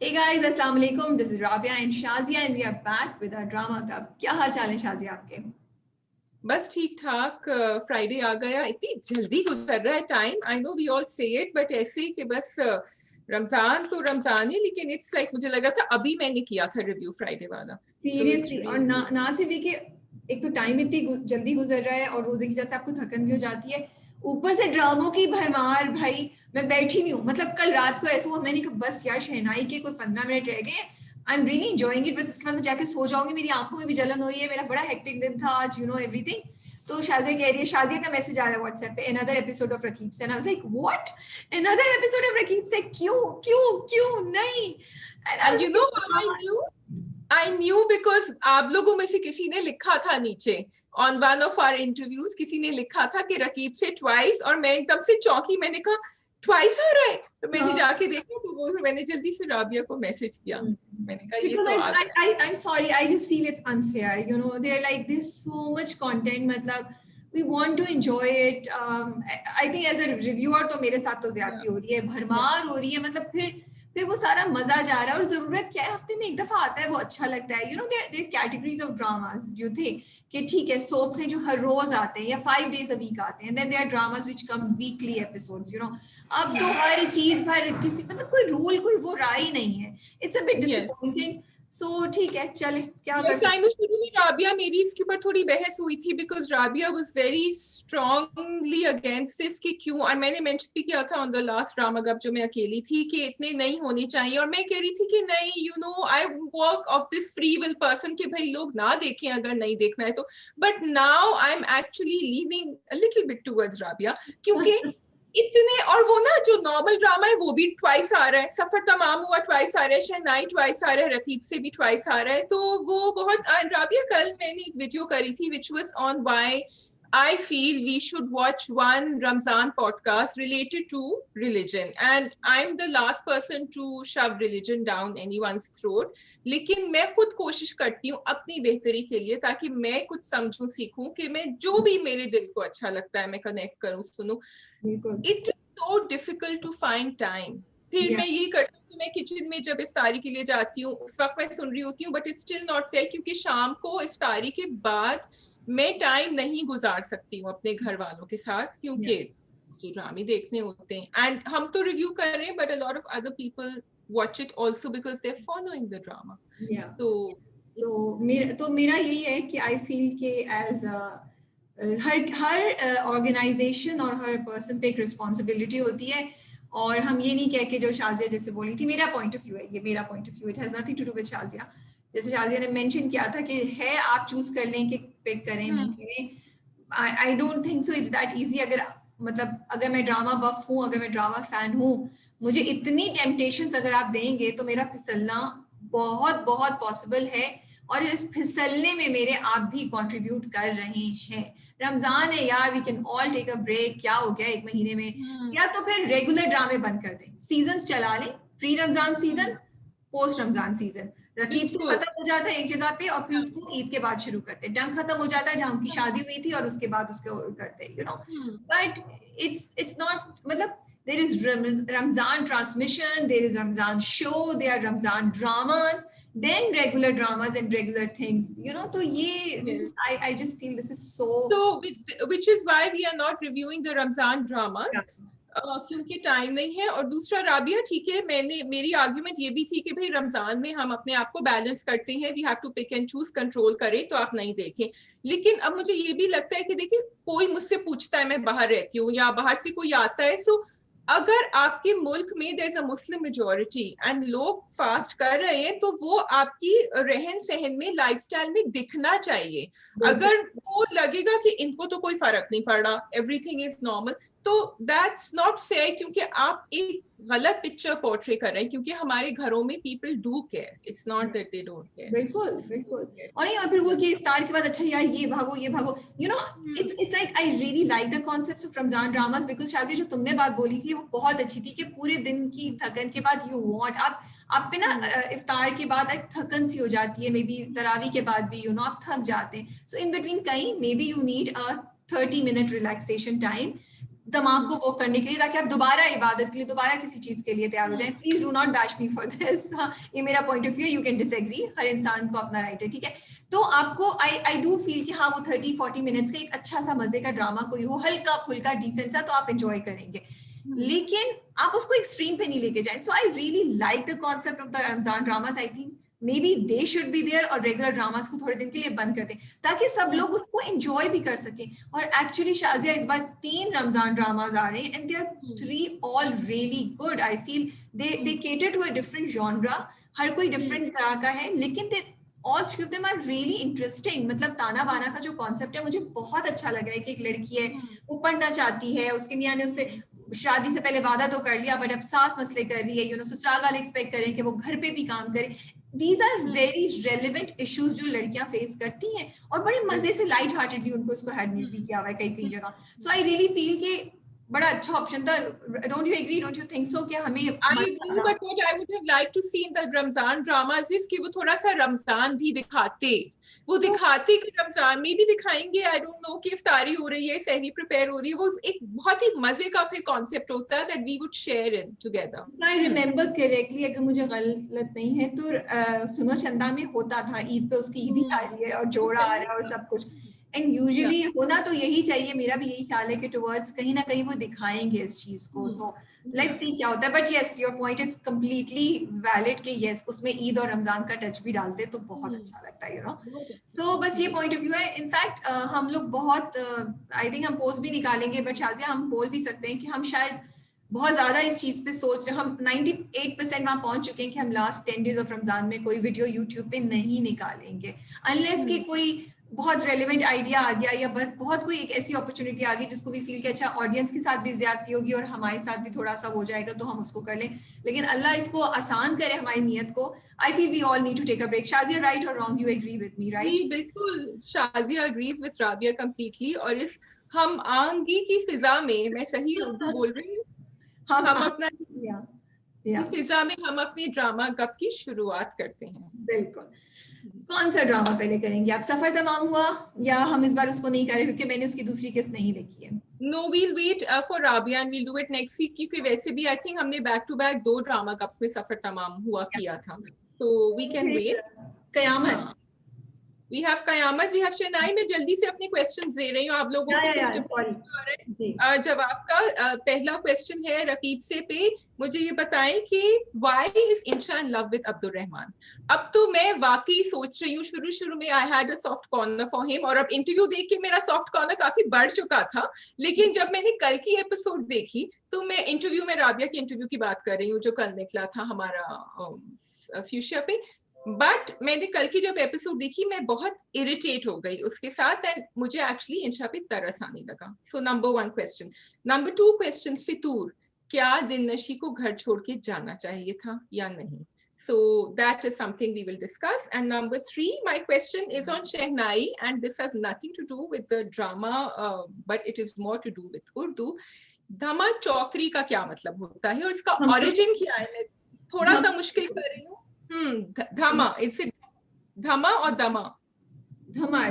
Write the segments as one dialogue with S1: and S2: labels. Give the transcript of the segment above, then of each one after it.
S1: Hey guys, अस्सलाम वालेकुम. This is Rabia and Shazia and we are back with our drama club. क्या हाल चाल है शाजिया आपके?
S2: बस ठीक ठाक. फ्राइडे आ गया, इतनी जल्दी गुजर रहा है time. I know we all say it, but ऐसे कि बस रमजान तो रमजान है, लेकिन इट्स लाइक मुझे लग रहा था अभी मैंने किया था रिव्यू फ्राइडे वाला.
S1: सीरियसली और ना सिर्फ ये कि एक तो टाइम इतनी जल्दी गुजर रहा है और रोजे की जैसे आपको थकन भी हो जाती है, ऊपर से ड्रामों की भरमार. भाई मैं बैठी नहीं हूँ, मतलब कल रात को ऐसा हुआ, मैंने कहा बस यार शहनाई के कोई 15 मिनट रह गए, I am really enjoying it, बस इसके बाद मैं जाके सो जाऊंगी. मेरी आंखों में भी जलन हो रही है, मेरा बड़ा हेक्टिक दिन था आज, यू नो एवरीथिंग. तो शाजिया कह रही है, शाजिया का मैसेज आ रहा है व्हाट्सएप पे, another episode of Raqeeb Se. And I was like what, another episode of Raqeeb Se? क्यों क्यों क्यों नहीं?
S2: And you know I knew because आप लोगों में से किसी ने लिखा था नीचे on one of our interviews, किसी ने लिखा था कि रकीब से ट्वाइस, और मैं एकदम से चौंकी. मैंने कहा ट्वाइस आ रहा है, तो मैंने जाके देखा तो वो मैंने जल्दी से राबिया को मैसेज किया. मैंने कहा ये तो
S1: I'm sorry, I just feel it's unfair, you know, they're like there's so much content, मतलब we want to enjoy it. I think as a reviewer तो मेरे साथ तो ज्यादती हो रही है, भरमार हो रही है, मतलब फिर वो सारा मजा जा रहा है. और जरूरत क्या है, हफ्ते में एक दफा आता है, वो अच्छा लगता है. You know there categories of dramas जो थे कि ठीक है सोप्स हैं जो हर रोज आते हैं या 5 days a week आते हैं, then there dramas which come weekly episodes, you know. अब तो हर चीज भर किसी मतलब कोई रूल कोई वो राय नहीं है. It's a bit disappointing. So ठीक है, चले क्या कर सकते हैं.
S2: शुरू में राबिया मेरी इसके ऊपर थोड़ी बहस हुई थी because Rabia was very strongly against this कि क्यों, और मैंने मेंशन भी किया था on the last drama club जो मैं अकेली थी कि इतने नहीं होने चाहिए, और मैं कह रही थी कि नहीं, you know I work of this free will person कि भाई लोग ना देखें अगर नहीं देखना है तो. But now I am actually leaning a little bit towards Rabia, क्योंकि इतने, और वो ना जो नॉर्मल ड्रामा है वो भी ट्वाइस आ रहा है, सफर तमाम हुआ ट्वाइस आ रहा है, शहनाई ट्वाइस आ रहा है, रकीब से भी ट्वाइस आ रहा है. तो वो बहुत. राबिया कल मैंने एक वीडियो करी थी which was on why I feel we should watch one Ramzan podcast related to religion, and I'm the last person to shove religion down anyone's throat. लेकिन मैं खुद कोशिश करती हूँ अपनी बेहतरी के लिए, ताकि मैं कुछ समझूं सीखूं कि मैं जो भी मेरे दिल को अच्छा लगता है मैं कनेक्ट करूं सुनूं. It is so difficult to find time. फिर मैं ये करती हूँ, मैं किचन में जब इफ्तारी के लिए जाती हूँ उस वक्त मैं सुन रही होती हूँ, but it's still not fair क्योंकि शाम को इफ्तारी के बाद मैं टाइम नहीं गुजार सकती हूँ अपने घर वालों के साथ, क्योंकि जो ड्रामे देखने होते हैं. एंड हम तो रिव्यू कर रहे हैं, but a lot of other people watch it also because they are following the drama.
S1: तो मेरा यही है कि आई फील कि एज हर ऑर्गेनाइजेशन और हर पर्सन पे एक रिस्पॉन्सिबिलिटी होती है. और हम ये नहीं कह के जो शाजिया जैसे बोली थी, मेरा पॉइंट ऑफ व्यू है, ये मेरा point of view, it has nothing to do with Shazia. जैसे शाजिया ने मेंशन किया था कि है आप चूज कर लें कि पिक करें नहीं करें. आई don't think so it's that easy. अगर मतलब अगर मैं ड्रामा बफ हूँ, अगर मैं ड्रामा फैन हूँ, मुझे इतनी टेम्पटेशंस अगर आप देंगे तो मेरा फिसलना बहुत बहुत पॉसिबल है. और इस फिसलने में मेरे आप भी कंट्रीब्यूट कर रहे हैं. रमजान है यार, we can all take a break. क्या हो गया एक महीने में? या तो फिर रेगुलर ड्रामे बंद कर दें, सीजन्स चला लें, pre Ramzan season, post Ramzan season. Raqeeb Se खत्म हो जाता है एक जगह पे और फिर उसको ईद के बाद शुरू करते हैं. डंग खत्म हो जाता है जहाँ उनकी शादी हुई थी और उसके बाद उसको करते हैं, you know. But it's not, मतलब there is Ramzan transmission, there is Ramzan show, there are Ramzan dramas, then regular dramas and regular things, you know. So this is, I just feel this is so
S2: which is why we are not reviewing the Ramzan dramas. क्योंकि time नहीं है. और दूसरा राबिया, ठीक है, मेरी argument ये भी थी कि भाई रमजान में हम अपने आप को बैलेंस करते हैं, we have to pick and choose, control करें तो आप नहीं देखें. लेकिन अब मुझे ये भी लगता है कि देखिए कोई मुझसे पूछता है, मैं बाहर रहती हूँ या बाहर से कोई आता है, सो अगर आपके मुल्क में there is a Muslim majority and लोग फास्ट कर रहे हैं तो वो आपकी रहन सहन में, लाइफस्टाइल में दिखना चाहिए. अगर वो लगेगा कि इनको तो कोई फर्क नहीं पड़ रहा, एवरीथिंग इज नॉर्मल, तो दैट्स नॉट फेयर, क्योंकि आप एक गलत पिक्चर पोर्ट्रे कर रहे हैं. क्योंकि हमारे घरों में people do care, it's not that they don't care.
S1: बिल्कुल बिल्कुल. और फिर वो कि इफ्तार के बाद अच्छा यार ये भागो, you know. It's like I really like the concepts of Ramzan dramas because Shaji जो तुमने बात बोली थी वो बहुत अच्छी थी कि पूरे दिन की थकन के बाद यू वांट, आप पे ना इफ्तार के बाद एक थकन सी हो जाती है, मे बी तरावी के बाद भी, यू नो, आप थक जाते हैं. सो इन बिटवीन कहीं may be you need a 30-minute relaxation time दिमाग को वो करने के लिए, ताकि आप दोबारा इबादत के लिए, दोबारा किसी चीज के लिए तैयार हो जाएं. Please do not bash me for this. ये मेरा point of view, you can disagree, हर इंसान को अपना राइट है, ठीक है. तो आपको आई डू फील कि हाँ वो 30-40 मिनट्स का एक अच्छा सा मजे का ड्रामा कोई हो, हल्का फुल्का डिसेंट सा, तो आप एंजॉय करेंगे. लेकिन आप उसको एक्सट्रीम पे नहीं लेके जाए. So I really like the concept of the Ramzan dramas. I think maybe they should be there, और रेगुलर ड्रामास को थोड़े दिन के लिए बंद कर दें ताकि सब लोग उसको एंजॉय भी कर सकें. और एक्चुअली शाजिया इस बार 3 रमजान ड्रामास आ रहे हैं and they are 3 all really good. I feel they cater to a different genre. हर कोई डिफरेंट तरह का है, लेकिन दे all 3 of them are really interesting. मतलब ताना बाना का जो कॉन्सेप्ट है मुझे बहुत अच्छा लग रहा है कि एक लड़की है, वो पढ़ना चाहती है, उसके मियां ने उससे शादी से पहले वादा तो कर लिया, बट अब सास मसले कर रही है, यू नो, ससुराल वाले एक्सपेक्ट करें कि वो घर पे भी काम करे. These are very relevant issues जो लड़कियां फेस करती हैं, और बड़े मजे से लाइट हार्टेडली उनको इसको हैंडल भी किया हुआ है कई जगह. सो आई रियली फील कि बड़ा अच्छा ऑप्शन था. Don't you agree, don't you think so? कि हमें
S2: I agree, but what I would have liked to see in the Ramzan dramas is कि वो थोड़ा सा रमजान भी दिखाते, वो दिखाते कि रमजान में भी दिखाएंगे. I don't know कि इफ्तारी हो रही है, सहरी प्रिपेयर हो रही है, वो एक बहुत ही मजे का फिर कॉन्सेप्ट होता है that we would share in together.
S1: I remember correctly, अगर मुझे गलत नहीं है तो सुनो चंदा में होता था ईद पे उसकी ईदी आ रही है और जोड़ा आ रहा है और सब कुछ. एंड यूजुअली होना तो यही चाहिए, मेरा भी यही ख्याल है कि टुवर्ड्स कहीं ना कहीं वो दिखाएंगे इस चीज को. सो लेट्स सी क्या होता है. But yes, your point is completely valid कि यस उसमें ईद और रमजान का टच भी डालते तो बहुत अच्छा लगता है, यू नो. सो बस ये पॉइंट ऑफ व्यू है. इनफैक्ट हम लोग बहुत आई थिंक हम पोस्ट भी निकालेंगे, बट शाजिया हम बोल भी सकते हैं कि हम शायद बहुत ज्यादा इस चीज पे सोच रहे, हम 98% वहां पहुंच चुके हैं कि हम लास्ट 10 डेज ऑफ रमजान में कोई वीडियो यूट्यूब पे नहीं निकालेंगे अनलेस कि कोई बहुत रेलिवेंट आइडिया आ गया या बहुत कोई एक ऐसी अपॉर्चुनिटी आ गई जिसको भी फील कि अच्छा ऑडियंस के साथ भी ज्यादती होगी और हमारे साथ भी थोड़ा सा हो जाएगा तो हम उसको कर लें. लेकिन अल्लाह इसको आसान करे हमारी नियत को. I feel we all need to take a break. Shazia, right और wrong? You agree with me, right?
S2: बिल्कुल, Shazia agrees with Rabia completely. और इस हम आंगी की फिजा में, मैं सही उर्दू बोल रही हूँ, हम अपना फिजा में हम अपनी ड्रामा गप की शुरुआत करते हैं.
S1: बिल्कुल. कौन सा ड्रामा पहले करेंगे आप? सफर तमाम हुआ, या हम इस बार उसको नहीं करें क्योंकि मैंने उसकी दूसरी किस्त नहीं देखी है?
S2: No, we'll wait for Rabia and we'll do it next week क्योंकि वैसे भी I think हमने back to back 2 ड्रामा गप्स में सफर तमाम हुआ किया था, तो we can wait.
S1: Qayamat,
S2: We have Qayamat, we have शनाई. मैं जल्दी से अपने क्वेश्चंस दे रही हूँ आप लोगों को. जवाब का पहला क्वेश्चन है रकीब से पे. मुझे ये बताएं कि why is Insha in love with Abdul Rahman? अब तो मैं वाकई सोच रही हूँ, शुरू में I had a soft corner for him, और अब इंटरव्यू देख के मेरा सॉफ्ट कॉर्नर काफी बढ़ चुका था. लेकिन जब मैंने कल की एपिसोड देखी तो मैं इंटरव्यू में राबिया की इंटरव्यू की बात कर रही हूँ जो कल निकला था हमारा फ्यूशिया पे. बट मैंने कल की जब एपिसोड देखी मैं बहुत इरिटेट हो गई उसके साथ एंड मुझे एक्चुअली इंशा पे तरस आने लगा. So number 1 question. Number 2 question, Fitoor, क्या दिलनशी को घर छोड़ के जाना चाहिए था या नहीं? So that is something we will discuss. And number 3, my question is on Shehnai, and this has nothing to do with the drama, but it is more to do with Urdu. धमा चौकरी का क्या मतलब होता है और इसका origin क्या है? मैं थोड़ा सा मुश्किल कर रही हूँ. धमा, इससे धमा और दमा.
S1: धमा,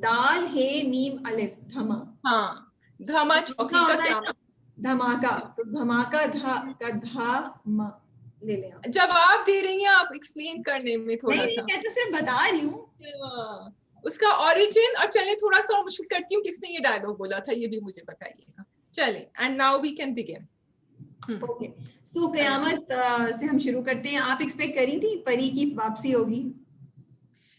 S1: दाल हे मीम अलिफ, धमा.
S2: हाँ, धमा चौकरी का क्या?
S1: धमाका. तो धमाका धा ले ले.
S2: जवाब दे रही हैं आप एक्सप्लेन करने में थोड़ा सा.
S1: मैं तो सिर्फ बता रही हूँ
S2: उसका ओरिजिन. और चले थोड़ा सा और मुश्किल करती हूँ, किसने ये डायलॉग बोला था ये भी मुझे बताइएगा. चले, and now we can begin.
S1: Okay, so कयामत से हम शुरू करते हैं. आप एक्सपेक्ट करी थी परी की वापसी होगी?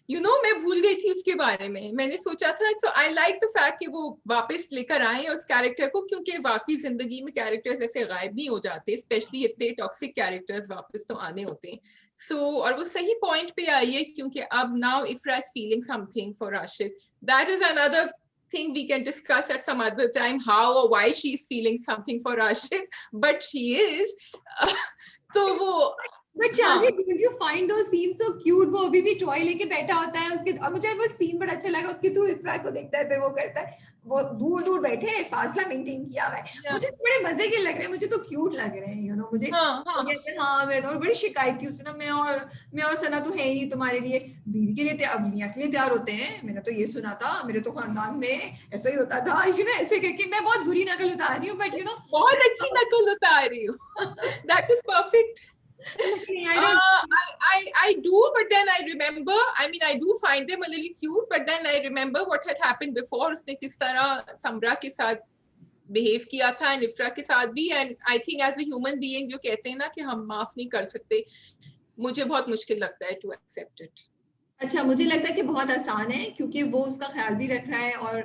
S2: यू नो, मैं भूल गई थी उसके बारे में. मैंने सोचा था, सो आई लाइक द फैक्ट कि वो वापस लेकर आए उस कैरेक्टर को, क्योंकि वाकई जिंदगी में कैरेक्टर्स ऐसे गायब नहीं हो जाते, स्पेशली इतने टॉक्सिक कैरेक्टर्स वापस तो आने होते हैं. सो और वो सही पॉइंट पे आई है क्योंकि अब now इफ्रा is feeling something for Rashid. That is another thing we can discuss at some other time, how or why she is feeling something for Rashid, but she is. तो वो
S1: but Shazia, don't you find those scenes so cute? वो अभी भी toy लेके बैठा होता है उसके, और मुझे वो सीन बड़ा अच्छा लगा, उसके थ्रू इफ्रा को देखता है, फिर वो करता है, वो दूर दूर बैठे हैं, फासला मेंटेन किया हुआ है, मुझे बड़े मजे के लग रहे हैं, मुझे तो क्यूट लग रहे हैं, यू नो, मुझे हाँ मैं तो बड़ी शिकायत थी उससे ना, मैं और सना तो है ही नहीं तुम्हारे लिए, बीवी के लिए मियाँ के लिए तैयार होते हैं, मैंने तो ये सुना था, मेरे तो खानदान में ऐसा ही होता था, यू नो, ऐसे करके मैं बहुत बुरी नकल उतार रही हूँ, बट यू नो
S2: बहुत अच्छी नकल उतार रही हूँ। That is perfect. I do, but then I remember, I mean, I do find them a little cute, but then I remember what had happened before. उसने किस तरह समरा के साथ बिहेव किया था, एंड इफ्रा के साथ भी, and I think as a human being जो कहते हैं ना कि हम माफ नहीं कर सकते, मुझे बहुत मुश्किल लगता है टू एक्सेप्ट इट।
S1: अच्छा, मुझे लगता है कि बहुत आसान है, क्योंकि वो उसका ख्याल भी रख रहा है, और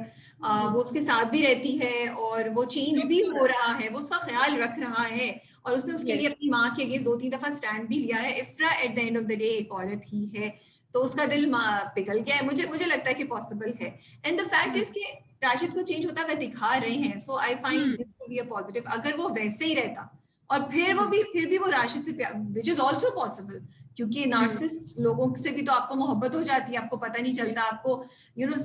S1: वो उसके साथ भी रहती है, और वो चेंज भी हो रहा है, वो उसका ख्याल रख रहा है, और उसने उसके लिए अपनी माँ के अगेंस्ट 2-3 दफा स्टैंड भी लिया है। इफ्रा at the end of the day एक औरत ही है, तो उसका दिल पिघल गया है, मुझे लगता है कि पॉसिबल है। एंड द फैक्ट इज कि राशिद को चेंज होता हुआ दिखा रहे हैं, so I find this to be a positive. अगर वो वैसे ही रहता और फिर भी वो राशिद से प्यार, विच इज ऑल्सो पॉसिबल, क्योंकि नार्सिसिस्ट लोगों से भी तो आपको मोहब्बत हो जाती है, आपको पता नहीं चलता, आपको यू नो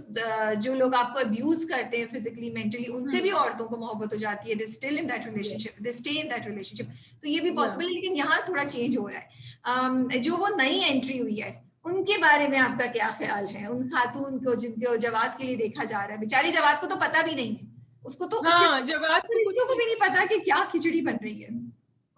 S1: जो लोग आपको अब्यूज करते हैं फिजिकली मेंटली, उनसे भी औरतों को मोहब्बत हो जाती है, they still in that relationship, they stay in that relationship, तो ये भी पॉसिबल है। लेकिन यहाँ थोड़ा चेंज हो रहा है। जो वो नई एंट्री हुई है, उनके बारे में आपका क्या ख्याल है? उन खातून को जिनको जवाद के लिए देखा जा रहा है, बेचारी जवाद को तो पता भी नहीं है, उसको तो
S2: जवाद
S1: को भी नहीं पता कि क्या खिचड़ी बन रही है।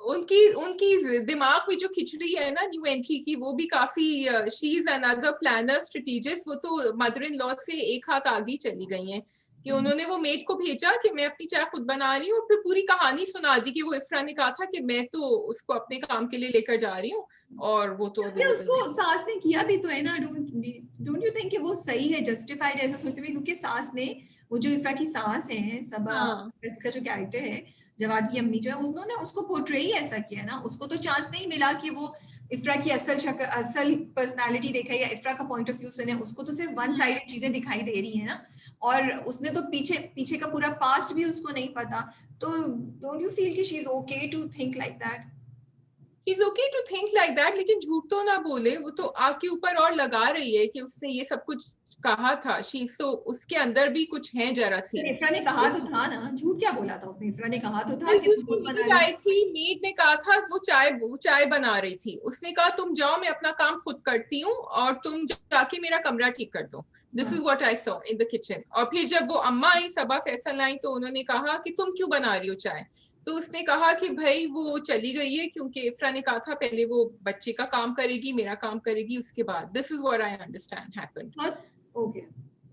S2: उनकी दिमाग में जो खिचड़ी है ना न्यू एंट्री की, वो भी काफी, she is another planner, strategist, वो तो मदर इन लॉ से एक हाथ आगे चली गई हैं कि उन्होंने वो मेड को भेजा कि मैं अपनी चाय खुद बना रही हूँ, और फिर पूरी कहानी सुना दी कि वो इफ्रा ने कहा था कि मैं तो उसको अपने काम के लिए लेकर जा रही हूँ, और वो तो
S1: उसको सास ने किया भी तो है ना। डोंट यू थिंक कि वो सही है, जस्टिफाइड ऐसा सोचते हुए? क्योंकि सास ने, वो जो इफ्रा की सास है सबा, का जो कैरेक्टर है, जवाद की अम्मी जो है, उन्होंने उसको पोर्ट्रे ही ऐसा किया ना, उसको तो चांस नहीं मिला कि वो इफ्रा की असल पर्सनालिटी देखा, या इफ्रा का पॉइंट ऑफ व्यू सुने, उसको तो सिर्फ वन साइडेड चीजें दिखाई दे रही है ना, और उसने तो पीछे का पूरा पास्ट भी उसको नहीं पता। तो डोंट यू फील कि she is okay to think like that?
S2: He's okay to think like that, लेकिन झूठ तो ना बोले, वो तो आग के ऊपर और लगा रही है कि उसने ये सब कुछ कहा था। so उसके अंदर भी कुछ है जरा सी।
S1: इफ्रा ने कहा तो था ना, झूठ क्या बोला था उसने? इफ्रा ने कहा तो था कि
S2: मेड आई थी, मेड ने कहा था, वो चाय बना रही थी, उसने कहा तुम जाओ, मैं अपना काम खुद करती हूँ, और तुम जाके मेरा कमरा ठीक कर दो। This is what I saw in the kitchen. और फिर जब वो अम्मा आई, सबा फैसल आई, तो उन्होंने कहा कि तुम क्यों बना रही हो चाय? तो उसने कहा कि भाई वो चली गई है, क्योंकि इफ्रा ने कहा था पहले वो बच्चे का काम करेगी, मेरा काम करेगी उसके बाद। This is what I understand happened.
S1: Okay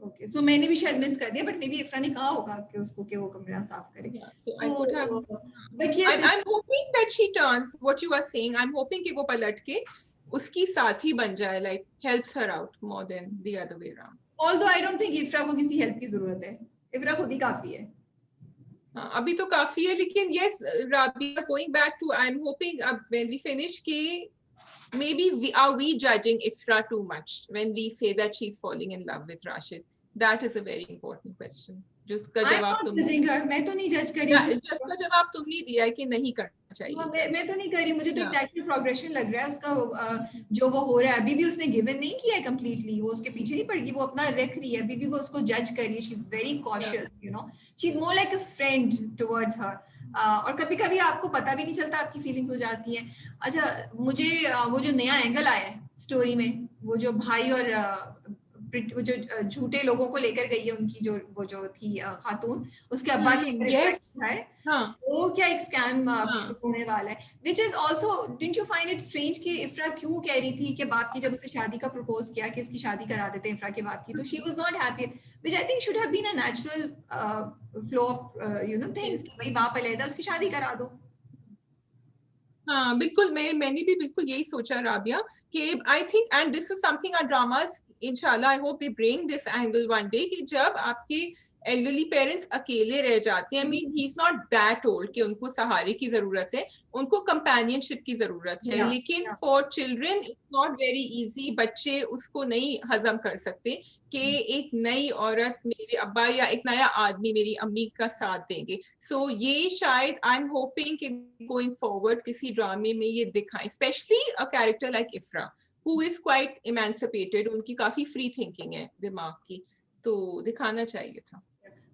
S1: okay, so मैंने भी शायद मिस कर दिया, बट मे बी इफ्रा ने कहा होगा कि उसको कि वो कमरा साफ करे।
S2: But yes, I am hoping that she turns what you are saying. I am hoping कि वो पलट के उसकी साथी बन जाए, like helps her out more than the other way around.
S1: Although I don't think Ifra को किसी हेल्प की जरूरत है, इफ्रा खुद ही काफी है।
S2: अभी तो काफी है, लेकिन yes Rabia, going back to, I am hoping अब व्हेन वी फिनिश के maybe we judging Ifra too much when we say that she's falling in love with Rashid? That is a very important question. जिसका जवाब
S1: मैं तो नहीं जज कर रही,
S2: जिसका जवाब तुमने दिया है कि नहीं करना चाहिए।
S1: मैं तो नहीं कर रही, मुझे तो नेचुरल प्रोग्रेशन लग रहा है उसका, जो वो हो रहा है। अभी भी उसने गिवन नहीं किया है कंप्लीटली, वो उसके पीछे नहीं पड़ेगी, वो अपना रख रही है, अभी भी वो उसको जज कर रही है। She is very cautious, you know, she is more like a friend towards हर। और कभी कभी आपको पता भी नहीं चलता, आपकी फीलिंग्स हो जाती हैं। अच्छा, मुझे वो जो नया एंगल आया है स्टोरी में, वो जो भाई और वो जो झूठे लोगों को लेकर गई है, उनकी वो जो थी खातून, उसके अब्बा के है, वो क्या एक स्कैम शुरू होने वाला है, which is also, didn't you find it strange कि इफ्रा क्यों कह रही थी कि बाप की, जब उसे शादी का प्रपोज किया कि इसकी शादी करा देते हैं इफ्रा के बाप की, तो she was not happy, which I think should have been a natural flow of you know things, कि भाई बाप अलहदा, उसकी शादी करा दो।
S2: हाँ बिल्कुल, मैंने भी बिल्कुल यही सोचा राबिया कि I think, and this is something our dramas, इंशाल्लाह I hope they bring this angle one day, कि जब आपके एल्डरली पेरेंट्स अकेले रह जाते हैं. I mean he is not that old कि उनको सहारे की जरूरत है, उनको कंपेनियनशिप की जरूरत है. लेकिन for children it's not very easy. बच्चे उसको नहीं हजम कर सकते कि एक नई औरत मेरे अब्बा या एक नया आदमी मेरी अम्मी का साथ देंगे. सो ये शायद आई एम होपिंग कि गोइंग फॉरवर्ड किसी ड्रामे में ये दिखाएं, specially a character like इफ्रा who is quite emancipated. उनकी काफी फ्री थिंकिंग है दिमाग की, तो दिखाना चाहिए था.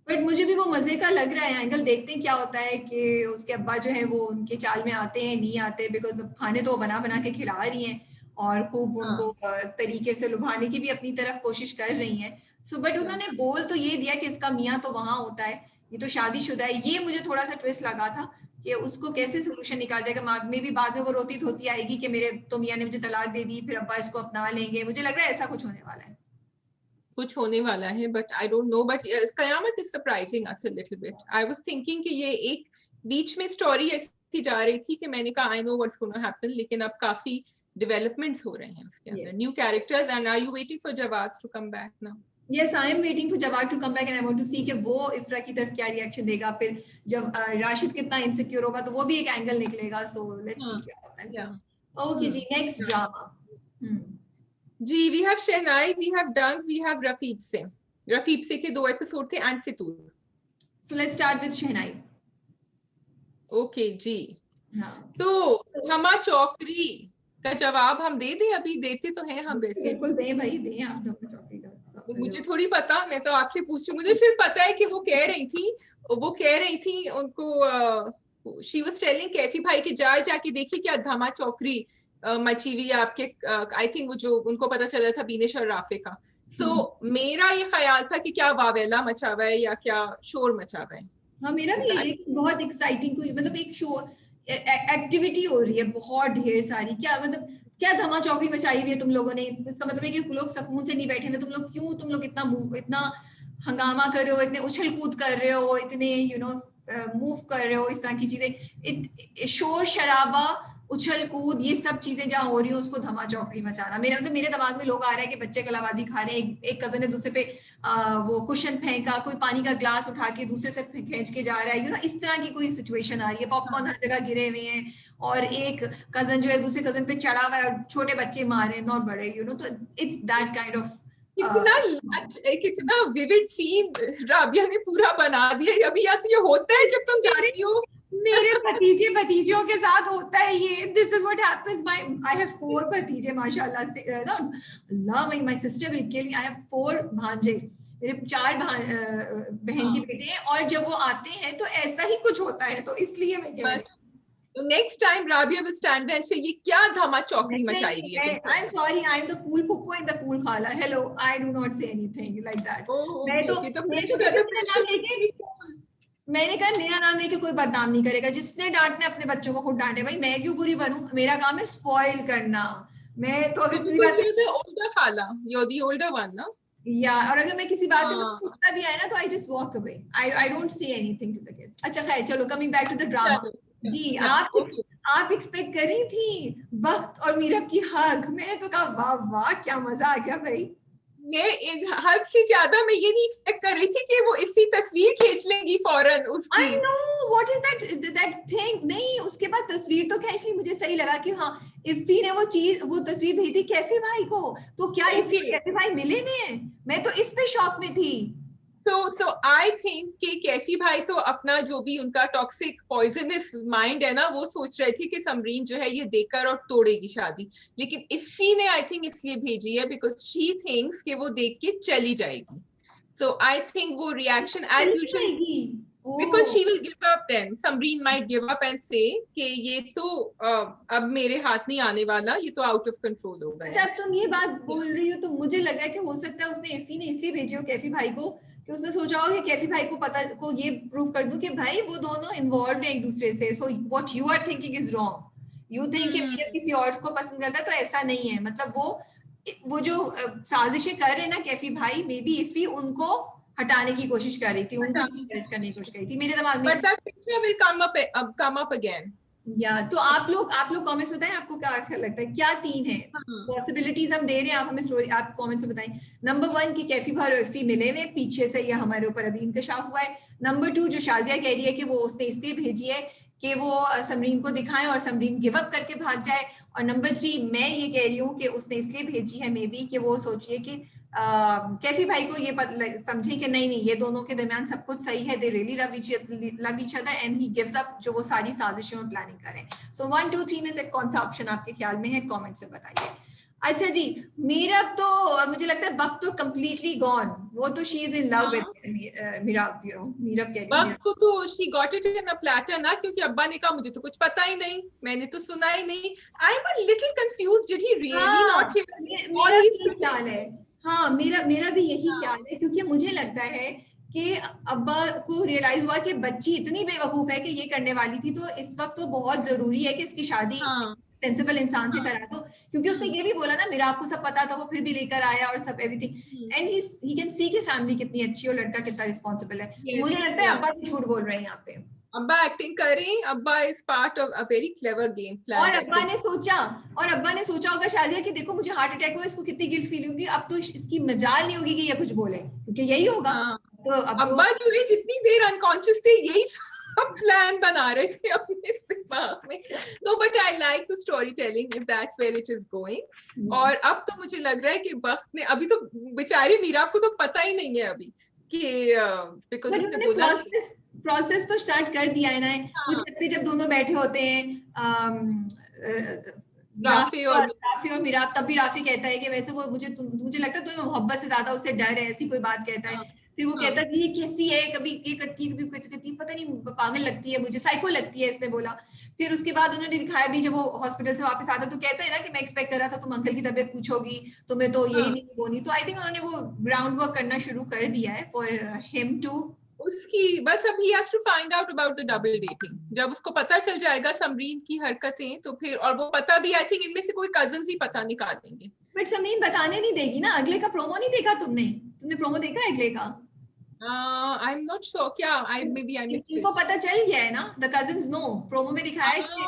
S1: बट मुझे भी वो मजे का लग रहा है एंगल. देखते हैं क्या होता है कि उसके अब्बा जो है वो उनके चाल में आते हैं नहीं आते, बिकॉज अब खाने तो बना बना के खिला रही हैं और खूब उनको तरीके से लुभाने की भी अपनी तरफ कोशिश कर रही हैं. सो बट उन्होंने बोल तो ये दिया कि इसका मियाँ तो वहां होता है, ये तो शादीशुदा है. ये मुझे थोड़ा सा ट्विस्ट लगा था कि उसको कैसे सोल्यूशन निकाल जाएगा. में भी बाद में वो रोती धोती आएगी कि मेरे तो मियाँ ने मुझे तलाक दे दी, फिर अब्बा इसको अपना लेंगे. मुझे लग रहा है ऐसा कुछ होने वाला है.
S2: कुछ होने वाला है, but I don't know. But Qayamat is surprising us a little bit. I was thinking कि ये एक बीच में स्टोरी ऐसी जा रही थी कि मैंने कहा I know what's gonna happen, लेकिन अब काफी डेवलपमेंट्स हो रहे हैं उसके अंदर, new characters. And are you waiting for Jawad to come back now?
S1: Yes, I am waiting for Jawad to come back and I want to see कि वो इफ्रा की तरफ क्या रिएक्शन देगा. फिर जब राशिद कितना इनसिक्योर होगा तो वो भी एक एंगल निकलेगा. सो लेट्स सी क्या होता है. ओके जी, नेक्स्ट ड्रामा.
S2: जी, we have Shehnai, we have Dunk, we have Raqeeb Se. Raqeeb Se के 2 एपिसोड थे and Fitoor.
S1: So let's start with Shehnai.
S2: Okay जी. तो धमा चौकरी का जवाब हम दे दें? अभी देते तो हैं हम वैसे.
S1: बिल्कुल दें भाई, दें आप धमा चौकरी का.
S2: मुझे थोड़ी पता, मैं तो आपसे पूछ रही हूँ. मुझे सिर्फ पता है कि वो कह रही थी उनको, शी वाज टेलिंग कैफी भाई कि जाके देखिए क्या धमा चौकरी मची हुई आपके. आई थिंक वो जो उनको पता चला था बीनेश और राफे का. सो मेरा ये ख्याल था कि क्या वावेला मचा हुआ है या क्या शोर मचा हुआ है.
S1: हाँ, मेरा भी एक बहुत एक्साइटिंग कोई मतलब एक शो एक्टिविटी हो रही है बहुत ढेर सारी. क्या मतलब क्या धमा चौकड़ी मचाई हुई है तुम लोगों ने. इसका मतलब है कि लोग सुकून से नहीं बैठे हैं. तुम लोग इतना हंगामा कर रहे हो, इतने उछल कूद कर रहे हो, इतने मूव कर रहे हो, इस तरह की चीजें, शोर शराबा, उछल कूद, ये सब चीजें जहाँ हो रही हो उसको धमा चौकड़ी मचाना. मेरे दिमाग में लोग आ रहे हैं कि बच्चे कलाबाजी खा रहे हैं. एक कजन ने दूसरे पे वो कुशन फेंका, कोई पानी का ग्लास उठा के दूसरे से खींच के जा रहा है. इस तरह की कोई सिचुएशन आ रही है. पॉपकॉर्न हर जगह गिरे हुए हैं और एक कजन जो है दूसरे कजन पे चढ़ा हुआ है और छोटे बच्चे मारे, नॉट बड़े. तो इट्स दैट काइंड ऑफ
S2: कितना विविड सीन राबिया ने पूरा बना दिया. अभी ये होता है जब तुम जाती हो.
S1: मेरे भतीजियों के साथ होता है ये. This is what happens. I have 4 भतीजे माशाल्लाह से. अल्लाह, my sister will kill me. I have 4 भांजे. मेरे 4 बहन के बेटे हैं और जब वो आते हैं तो ऐसा ही कुछ होता है. तो इसलिए मैं कह रही हूँ
S2: तो next time Rabia will stand there से ये क्या धमा चौकड़ी मचाई हुई है.
S1: I am sorry, I am the cool फुप्पो एंड द कूल खाला. Hello, I do not say anything like that. मैंने कहा मेरा नाम लेके कोई बदनाम नहीं करेगा. जिसने डांटना अपने बच्चों को खुद डांटे. भाई मैं क्यों बुरी बनूं. मेरा काम है स्पॉइल करना. मैं तो अगर किसी बात
S2: older खाला, you're the older one ना.
S1: या और अगर मैं किसी बात में पूछता भी आया ना तो I just walk away. I don't say anything to the kids. अच्छा खैर, चलो coming back to the drama. जी, आप एक्सपेक्ट कर रही थी बख्त और मीरब की हग. मैंने तो कहा वाह वाह क्या मजा आ गया भाई.
S2: मैं हद से ज्यादा मैं ये नहीं एक्सपेक्ट कर रही थी कि वो इसी तस्वीर खींच लेंगी फौरन उसकी.
S1: I know what is that thing. नहीं, उसके बाद तस्वीर तो खींच ली. मुझे सही लगा कि हाँ इफ्फी ने वो तस्वीर भेजी कैफी भाई को. तो क्या इफ्फी कैफी भाई मिले में. मैं तो इस पे शॉक में थी.
S2: So I think कि कैफी भाई तो अपना जो भी उनका टॉक्सिक पॉइजनस माइंड है ना वो सोच रहे थे कि समरीन जो है ये देकर और तोड़ेगी शादी. लेकिन इफ्फी ने आई थिंक इसलिए भेजी है बिकॉज शी थिंक्स कि वो देख के चली जाएगी. So I think वो reaction as usual because she will give up then. Samreen might give up and say कि ये तो अब मेरे हाथ नहीं आने वाला, ये तो आउट ऑफ कंट्रोल हो गया.
S1: जब तुम ये बात बोल रही हो तो मुझे लग रहा है कि हो सकता है उसने इफ्फी ने इसलिए भेजे हो कैफी भाई को कि उसने सोचा हो कि कैफी भाई को ये प्रूव कर दूं कि भाई वो दोनों इन्वॉल्व हैं एक दूसरे से. So what you are thinking is wrong. You think कि मीरब किसी और को पसंद करता है तो ऐसा नहीं है. मतलब वो जो साजिशें कर रहे हैं ना कैफी भाई, मे बी इफ्फी उनको हटाने की कोशिश कर रही थी, उनको डिस्करेज करने की कोशिश कर रही थी. मेरे दिमाग में
S2: but that picture will come up again.
S1: या तो आप लोग कमेंट्स बताएं, आपको क्या लगता है क्या 3 है पॉसिबिलिटीज हम दे रहे हैं, आप हमें स्टोरी, आप कमेंट्स में बताएं। नंबर 1 की कैफी भाई और उर्फी मिले हुए पीछे से, या हमारे ऊपर अभी इंकशाफ हुआ है। नंबर 2 जो शाजिया कह रही है कि वो उसने इसलिए भेजी है कि वो समरीन को दिखाएं और समरीन गिव अप करके भाग जाए। और नंबर 3 मैं ये कह रही हूँ कि उसने इसलिए भेजी है मे बी कि वो सोचिए कि कैफी भाई को ये समझे कि नहीं नहीं ये दोनों के दरमियान सब कुछ सही है, they really love each other and he gives up, जो वो सारी साजिशें और प्लानिंग करें। सो 1 2 3 में से कौन सा ऑप्शन आपके ख्याल में है, कमेंट से बताइए। अच्छा जी, मीरब तो मुझे लगता है वक्त तो कंप्लीटली गॉन, वो तो she is in love with Meerab, Meerab कह रही है
S2: वक्त को तो she got it in a platter ना, क्योंकि अब्बा ने कहा मुझे तो कुछ पता ही नहीं, मैंने तो सुना ही नहीं। I am a little confused, did he really not here all
S1: मेरा
S2: हिज
S1: भी ख्याल है। हाँ मेरा भी यही ख्याल है, क्योंकि मुझे लगता है कि अब्बा को रियलाइज हुआ कि बच्ची इतनी बेवकूफ है कि ये करने वाली थी, तो इस वक्त तो बहुत जरूरी है कि इसकी शादी
S2: हाँ
S1: सेंसिबल इंसान से
S2: हाँ
S1: करा दो, क्योंकि उसने ये भी बोला ना मेरा आपको सब पता था, वो फिर भी लेकर आया और सब everything, and he can see कि फैमिली कितनी अच्छी है और लड़का कितना रिस्पॉन्सिबल है। मुझे लगता है अब्बा भी झूठ बोल रहे हैं यहाँ पे।
S2: अब्बा एक्टिंग कर रही, अब्बा is part of a very clever game plan
S1: और
S2: वैसे।
S1: अब्बा ने सोचा होगा शाजिया कि देखो मुझे हार्ट अटैक हुआ, इसको कितनी गिल्ट फील होगी, अब तो इसकी मजाल नहीं होगी कि ये कुछ बोले, क्योंकि यही होगा।
S2: हाँ,
S1: तो अब तो
S2: अब्बा जो है जितनी देर अनकॉन्शियस थे यही सब प्लान बना रहे थे अपने दिमाग में। तो but I like the story telling if that's where it is going. और अब तो मुझे लग रहा है कि वक्त ने, अभी तो बेचारी मीरा को तो पता ही नहीं है अभी कि बिकॉज उसने बोला नहीं।
S1: प्रोसेस तो स्टार्ट कर दिया है ना। मुझे
S2: हाँ,
S1: लगता है जब दोनों बैठे होते हैं
S2: राफी और
S1: राफी और मीराब, तब भी राफी कहता है कि वैसे वो मुझे लगता है तुम्हें मोहब्बत से ज्यादा उससे डर है, ऐसी कोई बात कहता है।
S2: हाँ,
S1: फिर वो कहता
S2: हाँ,
S1: है कि ये कैसी है, कभी ये करती है कभी कुछ करती है, पता नहीं पागल लगती है मुझे, साइको लगती है इसने बोला। फिर उसके बाद उन्होंने दिखाया भी जब वो हॉस्पिटल से वापस आता तो कहता है ना कि मैं एक्सपेक्ट कर रहा था तुम अंकल की तबीयत पूछोगी, तुम्हें तो यही
S2: हाँ।
S1: नहीं बोनी। तो आई थिंक उन्होंने वो ग्राउंड वर्क करना शुरू कर दिया है फॉर हिम टू।
S2: उसकी बस अब ही has to find out about the double dating. जब उसको पता चल जाएगा समरीन की हरकतें, तो फिर, और वो पता भी, आई थिंक इनमें से कोई कजन ही पता निकाल देंगे।
S1: बट समरीन बताने नहीं देगी ना, अगले का प्रोमो नहीं देखा तुमने? तुमने प्रोमो देखा है अगले का?
S2: आई एम नॉट श्योर, क्या आई मे बी आई मिस्ड
S1: इनको
S2: इट।
S1: पता चल गया है ना, द कजिन्स नो, प्रोमो में दिखाया है कि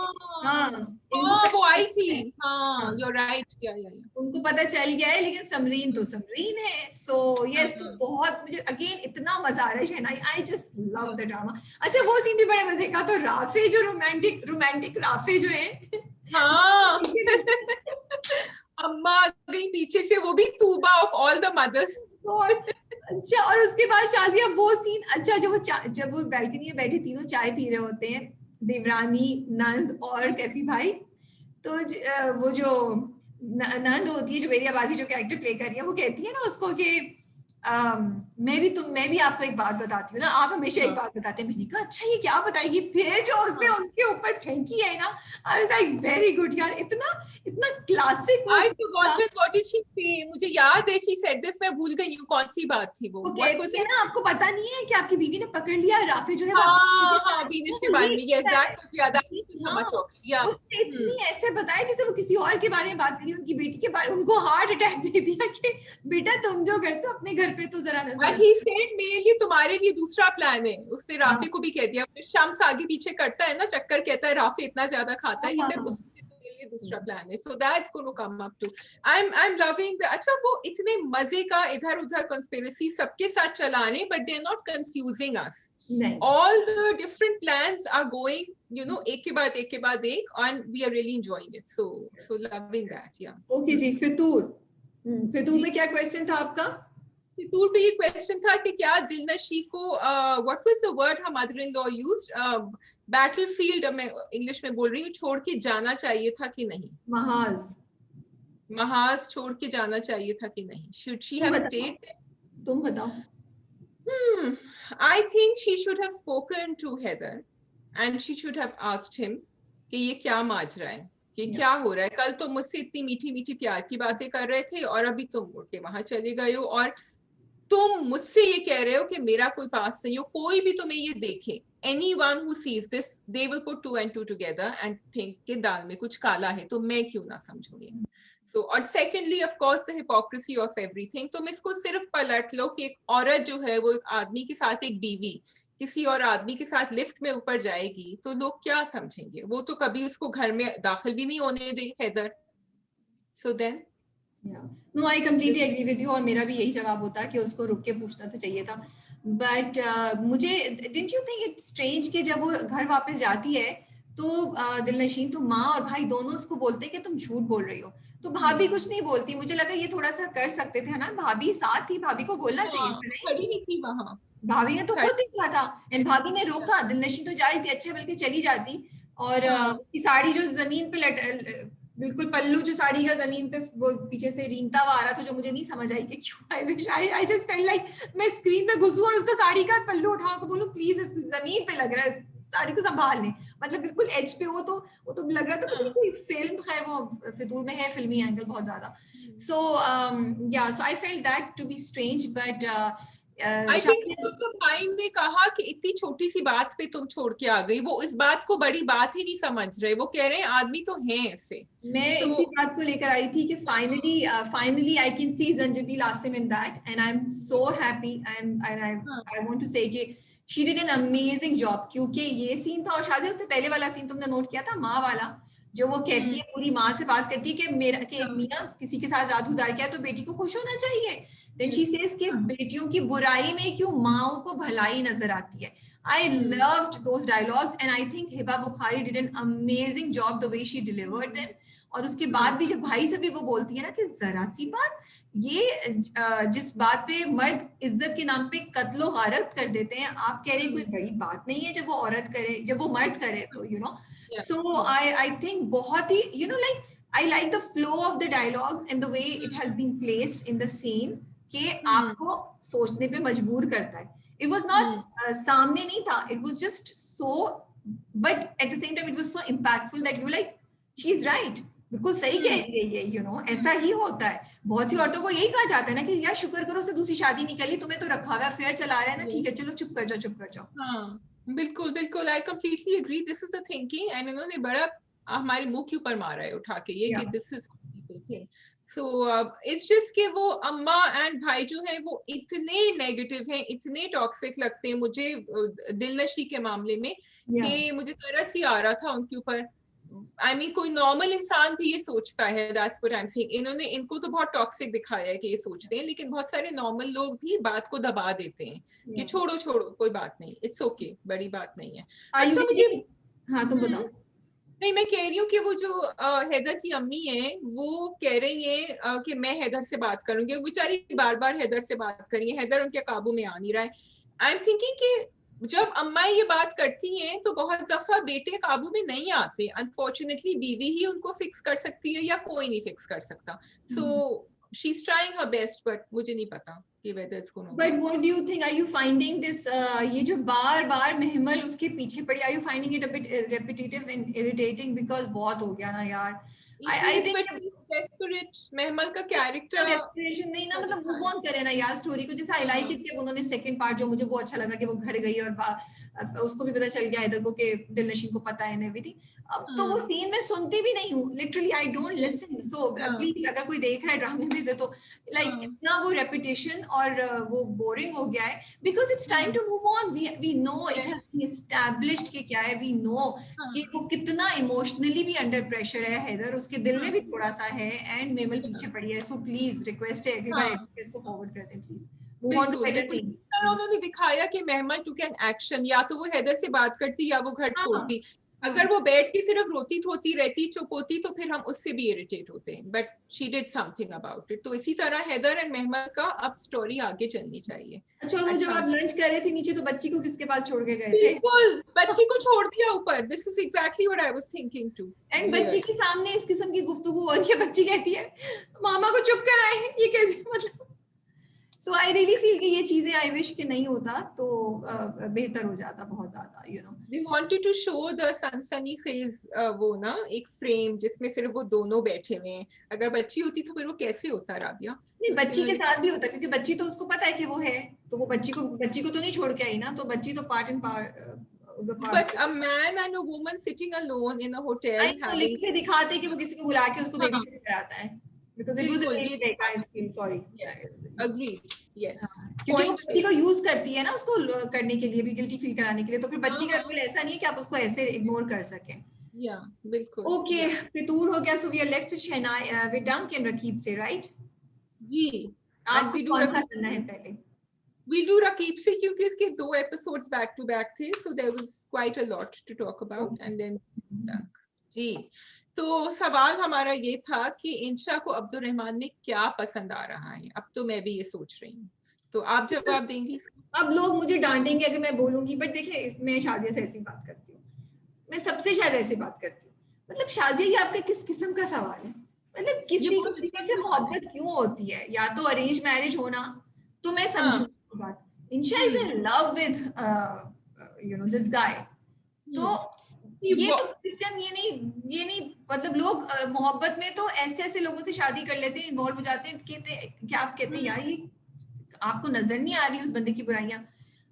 S1: हाँ इनको
S2: हाँ,
S1: पता
S2: वो आई
S1: चल
S2: थी।
S1: गया है।
S2: हाँ,
S1: हाँ
S2: यू आर राइट, या
S1: उनको पता चल गया है, लेकिन समरीन तो समरीन है। सो यस, बहुत मुझे अगेन इतना मजा आ रहा है Shehnai, I just love the drama. अच्छा वो सीन भी बड़े मजे का, तो राफे जो रोमांटिक राफे जो है
S2: हाँ। अम्मा आ गई पीछे से, वो भी Tooba of all the mothers.
S1: और अच्छा, और उसके बाद शाजिया वो सीन, अच्छा जब वो बैल्कनी में बैठे तीनों चाय पी रहे होते हैं, देवरानी, नंद और कैफी भाई, तो वो जो नंद होती है, जो मेरी आवाजी जो कैरेक्टर प्ले कर रही है, वो कहती है ना उसको कि मैं भी आपको एक बात बताती हूँ ना, आप हमेशा एक बात बताते हैं। मैंने कहा अच्छा ये क्या बताएगी, फिर जो उसने उनके ऊपर फेंकी है ना, आई वाज लाइक वेरी गुड यार, इतना इतना क्लासिक वो
S2: I
S1: scene था।
S2: forgot what did she say? मुझे याद है she said this, मैं भूल गई हूँ कौन सी बात थी वो।
S1: वो
S2: What was
S1: कहती है
S2: it?
S1: ना आपको पता नहीं है कि आपकी बीवी ने पकड़ लिया, राफे जो है वो
S2: हाँ हाँ,
S1: आपकी
S2: बीनिश के
S1: तो
S2: बारे
S1: ये
S2: में, yes,
S1: क्या है?
S2: that was, yeah, that was
S1: हाँ,
S2: धमा चौक, या
S1: उसने इतनी ऐसे बताया जैसे वो किसी और के बारे में बात करी, उनकी बेटी के बारे, उनको हार्ट अटैक दे दिया कि बेटा तुम जो करते हो अपने घर पे तो जरा नजर
S2: But
S1: रखो।
S2: he said मेरे लिए तुम्हारे लिए दूसरा प्लान है, उसने राफी
S1: हाँ
S2: को भी कह दिया। शम्स आगे पीछे करता है ना चक्कर, कहता है राफी इतना ज्यादा खाता है, he said
S1: हाँ
S2: उसके लिए दूसरा प्लान है। So that's going to come up too. I'm loving the, अच्छा वो इतने मजे का इधर उधर कंस्पिरेसी सबके साथ चलाने, but they're not confusing us.
S1: नहीं
S2: All the different plans are going, you know, एक के बाद एक, and we are really enjoying it. So loving that, yeah.
S1: Okay जी। फितूर, फितूर
S2: जी,
S1: में क्या क्वेश्चन था आपका?
S2: फितूर पे ये क्वेश्चन था कि क्या दिलनशी को, व्हाट वाज द वर्ड हम mother in law used, battlefield, मैं इंग्लिश में बोल रही हूँ, छोड़ के जाना चाहिए था कि नहीं?
S1: महाज,
S2: महाज छोड़ के जाना चाहिए था कि नहीं? Should she have stayed?
S1: तुम बताओ।
S2: I think she should have spoken to Heather and she should have asked him कि ये क्या माजरा है, कि क्या हो रहा है? कल तो मुझसे इतनी मीठी मीठी प्यार की बातें कर रहे थे और अभी तुम उठ के वहां चले गए हो, और तुम मुझसे ये कह रहे हो कि मेरा कोई पास नहीं हो। कोई भी तुम्हें ये देखे, anyone who sees this, they will put two and two together and think कि दाल में कुछ काला है, तो मैं क्यों ना समझूंगी। So, और secondly of course the hypocrisy of everything। तुम इसको सिर्फ पलट लो कि एक औरत जो है वो एक आदमी के साथ एक बीवी, किसी और आदमी के साथ लिफ्ट में ऊपर जाएगी तो लोग क्या समझेंगे? वो तो कभी उसको घर में दाखिल भी नहीं होने दे Haider. So then
S1: no I completely agree with you, और मेरा भी यही जवाब होता कि उसको रुक के पूछना तो चाहिए था. बट मुझे didn't you think it's strange कि जब वो घर वापस जाती है तो दिलनशीन तो माँ और भाई दोनों उसको बोलते हैं कि तुम झूठ बोल रही हो, तो भाभी कुछ नहीं बोलती. मुझे लगा ये थोड़ा सा कर सकते थे ना, भाभी साथ थी, भाभी को बोलना चाहिए था. नहीं,
S2: खड़ी नहीं थी वहां.
S1: भाभी ने तो खुद देखा था एंड भाभी ने रोका. दिलनशीन तो जा रही थी, अच्छे बल्कि चली जाती. और उसकी साड़ी जो जमीन पे बिल्कुल पल्लू जो साड़ी का जमीन पे वो पीछे से रींगता हुआ आ रहा था, जो मुझे नहीं समझ आई कि क्यों. आई जस्ट फेल्ट लाइक मैं स्क्रीन पे घुसूं और उसका साड़ी का पल्लू उठाऊं को बोलूं प्लीज जमीन पे लग रहा है, साड़ी को संभाल लें. मतलब बिल्कुल एज पे हो, तो वो तो लग रहा था पता नहीं कोई फिल्म. खैर वो फितूर में है फिल्मी एंगल बहुत ज्यादा. So yeah so I felt that to be strange. But
S2: I think उसका भाई ने कहा कि इतनी छोटी सी बात पे तुम छोड़ के आ गई. वो इस बात को बड़ी बात ही नहीं समझ रहे. वो कह रहे हैं आदमी तो हैं ऐसे.
S1: मैं
S2: तो
S1: इसी बात को लेकर आई थी कि finally I can see Zanjabeel Asim in that and I am so happy and I want to say कि she did an amazing job. क्योंकि ये सीन था, और शादी उससे पहले वाला सीन तुमने नोट किया था, माँ वाला, जो वो कहती है पूरी माँ से बात करती है कि मेरा कि एक मियाँ किसी के साथ रात गुजार किया तो बेटी को खुश होना चाहिए. देन शी सेज कि बेटियों की बुराई में क्यों माओ को भलाई नजर आती है. I loved those dialogues and I think Hiba Bukhari did an amazing job the way she delivered them. और उसके बाद भी जब भाई से भी वो बोलती है ना कि जरा सी बात, ये जिस बात पे मर्द इज्जत के नाम पे कत्लो गारत कर देते हैं, आप कह रहे कोई बड़ी बात नहीं है जब वो औरत करे, जब वो मर्द करे, तो you know. So I think बहुत ही you know like I like the flow of the dialogues and the way it has been placed in the scene कि आपको सोचने पे मजबूर करता है. It was not सामने नहीं था, it was just so, but at the same time it was so impactful that you were like she's right, बिल्कुल सही कह रही है ये, you know. ऐसा ही होता है. बहुत सी औरतों को यही कहा जाता है ना कि यार शुक्र करो उसने दूसरी शादी नहीं कर ली, तुम्हें तो रखा हुआ अफेयर चला रहा है ना, ठीक है चलो चुप कर जाओ.
S2: हाँ बिल्कुल बिल्कुल, I completely agree. This is the thinking and इन्होंने बड़ा हमारे मुंह के ऊपर मारा है उठा के ये कि this is so it's just कि वो अम्मा एंड भाई जो है वो इतने नेगेटिव हैं, इतने टॉक्सिक लगते हैं मुझे दिलनशी के मामले में कि मुझे तरस ही आ रहा था उनके ऊपर. आई मीन कोई नॉर्मल इंसान भी ये सोचता है, that's what I am saying. इन्होंने इनको तो बहुत टॉक्सिक दिखाया है कि ये सोचते हैं, लेकिन बहुत सारे नॉर्मल लोग भी बात को दबा देते हैं कि छोड़ो कोई बात नहीं, इट्स ओके, बड़ी बात नहीं है. अच्छा मुझे
S1: हाँ तुम बताओ.
S2: नहीं, मैं कह रही हूँ कि वो जो हैदर की अम्मी है वो कह रही है कि मैं हैदर से बात करूंगी. वो बेचारी बार बार हैदर से बात कर रही है, हैदर उनके काबू में आ नहीं रहा है. आई एम थिंकिंग कि जब अम्मा ये बात करती हैं तो बहुत दफा बेटे काबू में नहीं आते. अनफॉर्चुनेटली बीवी ही उनको फिक्स कर सकती है या कोई नहीं फिक्स कर सकता. सो she's trying her best, but मुझे नहीं पता कि whether it's going to
S1: But what do you think? Are you finding this ये जो बार महमल उसके पीछे पड़ी, are you finding it a bit repetitive and irritating? Because बहुत हो गया ना यार. I think
S2: desperate महमल का कैरेक्टर
S1: desperation नहीं ना, मतलब मूव ऑन करे ना यार स्टोरी को. जैसे आई लाइक इट कि उन्होंने सेकंड पार्ट जो मुझे वो अच्छा लगा कि वो घर गई और उसको भी पता चल गया हैदर को कि दिलनशीन को पता है एंड एवरीथिंग. अब तो वो सीन में सुनती भी नहीं हूँ, literally I don't listen. So please अगर कोई देख रहा है ड्रामे में से तो लाइक इतना वो रेपिटेशन और वो बोरिंग हो गया है. Because it's time to move on. We know it has been established कि क्या है, वी नो कि वो कितना इमोशनली भी अंडर प्रेशर है हैदर, उसके दिल में भी थोड़ा सा है एंड मेमल पीछे पड़ी है. सो प्लीज रिक्वेस्ट है कि बार इसको फॉरवर्ड कर दें प्लीज.
S2: उन्होंने दिखाया कि मेहमल टू कैन एक्शन, या तो वो हैदर से बात करती या वो घर छोड़ती. अगर वो बैठ के सिर्फ रोती धोती रहती, चुप होती, तो फिर हम उससे भी इरिटेट होते हैं. But she did something about it. तो इसी तरह हैदर एंड मेहमल का अब स्टोरी आगे चलनी चाहिए.
S1: अच्छा वो जब आप लंच कर रहे थे नीचे तो बच्ची को किसके पास छोड़ के गए थे?
S2: बिल्कुल बच्ची को छोड़ दिया ऊपर. This is exactly what I was thinking too.
S1: And बच्ची के सामने इस किस्म की गुफ्तगू और ये बच्ची कहती है मामा को चुप कराए, ये कैसे मतलब. So I really feel कि ये चीजें I wish कि नहीं होता तो बेहतर हो जाता बहुत ज्यादा, you know.
S2: They wanted to show the सनसनी फेज, वो ना एक फ्रेम जिसमें सिर्फ वो दोनों बैठे हुए हैं. अगर बच्ची होती तो फिर वो कैसे होता राबिया?
S1: नहीं बच्ची के साथ भी होता, क्योंकि बच्ची तो उसको पता है कि वो है, तो वो बच्ची को तो नहीं छोड़ के आई ना, तो बच्ची तो part and part.
S2: But a man and a woman sitting alone in a hotel having
S1: दिखाते कि वो किसी को बुला के उसको बेबी सिट कराता है. Because it was a very big, I feel sorry.
S2: Yes. Agreed. yes,
S1: क्योंकि वो बच्ची को यूज करती है ना उसको करने के लिए भी, गिल्टी फील कराने के लिए, तो फिर बच्ची का रोल ऐसा नहीं है कि आप उसको ऐसे इग्नोर कर सकें।
S2: बिल्कुल।
S1: ओके, फितूर हो गया, so we are left with Shehnai with डंकन रकीब से, राइट?
S2: जी,
S1: आपको कौन सा करना है पहले?
S2: We'll do Rakib se क्योंकि इसके 2 episodes back to back थे, so there was quite a lot to talk about, and then जी, तो सवाल हमारा ये था कि इंशा को अब्दुल रहमान में क्या पसंद आ रहा है। अब तो मैं भी ये सोच रही हूँ, तो आप जवाब देंगी?
S1: अब लोग मुझे डांटेंगे अगर मैं बोलूंगी, बट देखिए इसमें शाजिया से ऐसी बात करती हूँ, मैं सबसे शायद ऐसी बात करती हूँ। मतलब शाजिया, ये आपका किस किस्म का सवाल है? मतलब किसी को किसी से मोहब्बत क्यों होती है? या तो अरेंज मैरिज होना तो मैं समझूंगी बात, Insha is in love with you know this guy, तो ये तो क्वेश्चन ये नहीं मतलब लोग मोहब्बत में तो ऐसे ऐसे लोगों से शादी कर लेते हैं, इन्वॉल्व हो जाते हैं, कहते हैं क्या आप कहते हैं यार ये आपको नजर नहीं आ रही उस बंदे की बुराइयां,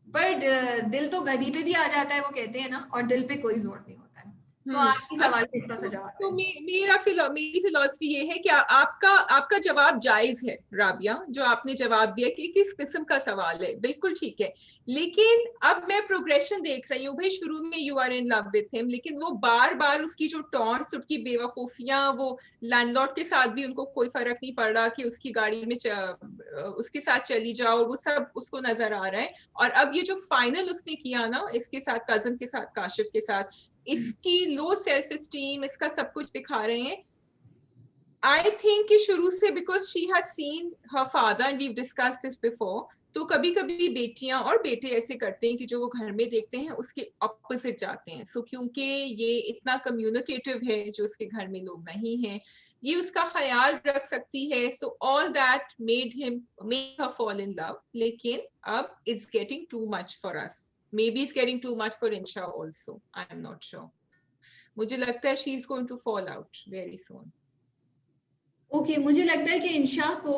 S1: बट दिल तो गधी पे भी आ जाता है, वो कहते हैं ना, और दिल पे कोई जोर नहीं होता है। तो आपकी सवाल पे इतना सा जवाब
S2: तो मेरी फिलॉसफी ये है कि आपका जवाब जायज है राबिया, जो आपने जवाब दिया कि किस किस्म का सवाल है, बिल्कुल ठीक है। लेकिन अब मैं प्रोग्रेशन देख रही हूँ, भाई शुरू में you are in love with him, लेकिन वो बार बार उसकी जो टॉन्ट्स, उसकी बेवकूफियां, वो लैंडलॉर्ड के साथ भी उनको कोई फर्क नहीं पड़ रहा कि उसकी गाड़ी में उसके साथ चली जाओ, वो सब उसको नजर आ रहा है। और अब ये जो फाइनल उसने किया ना इसके साथ, कजन के साथ, काशिफ के साथ, इसकी लो सेल्फ स्टीम, इसका सब कुछ दिखा रहे हैं। आई थिंक कि शुरू से because she has seen her father and we discussed this before, तो कभी कभी बेटियां और बेटे ऐसे करते हैं कि जो वो घर में देखते हैं उसके ऑपोजिट जाते हैं। सो क्योंकि ये इतना कम्युनिकेटिव है, जो उसके घर में लोग नहीं हैं, ये उसका ख्याल रख सकती है। So all that made her fall in love, लेकिन अब it's getting too much for us, maybe it's getting too much for Insha also, I am not sure. मुझे लगता है she is going to fall out very soon.
S1: Okay, मुझे लगता है कि इंशा को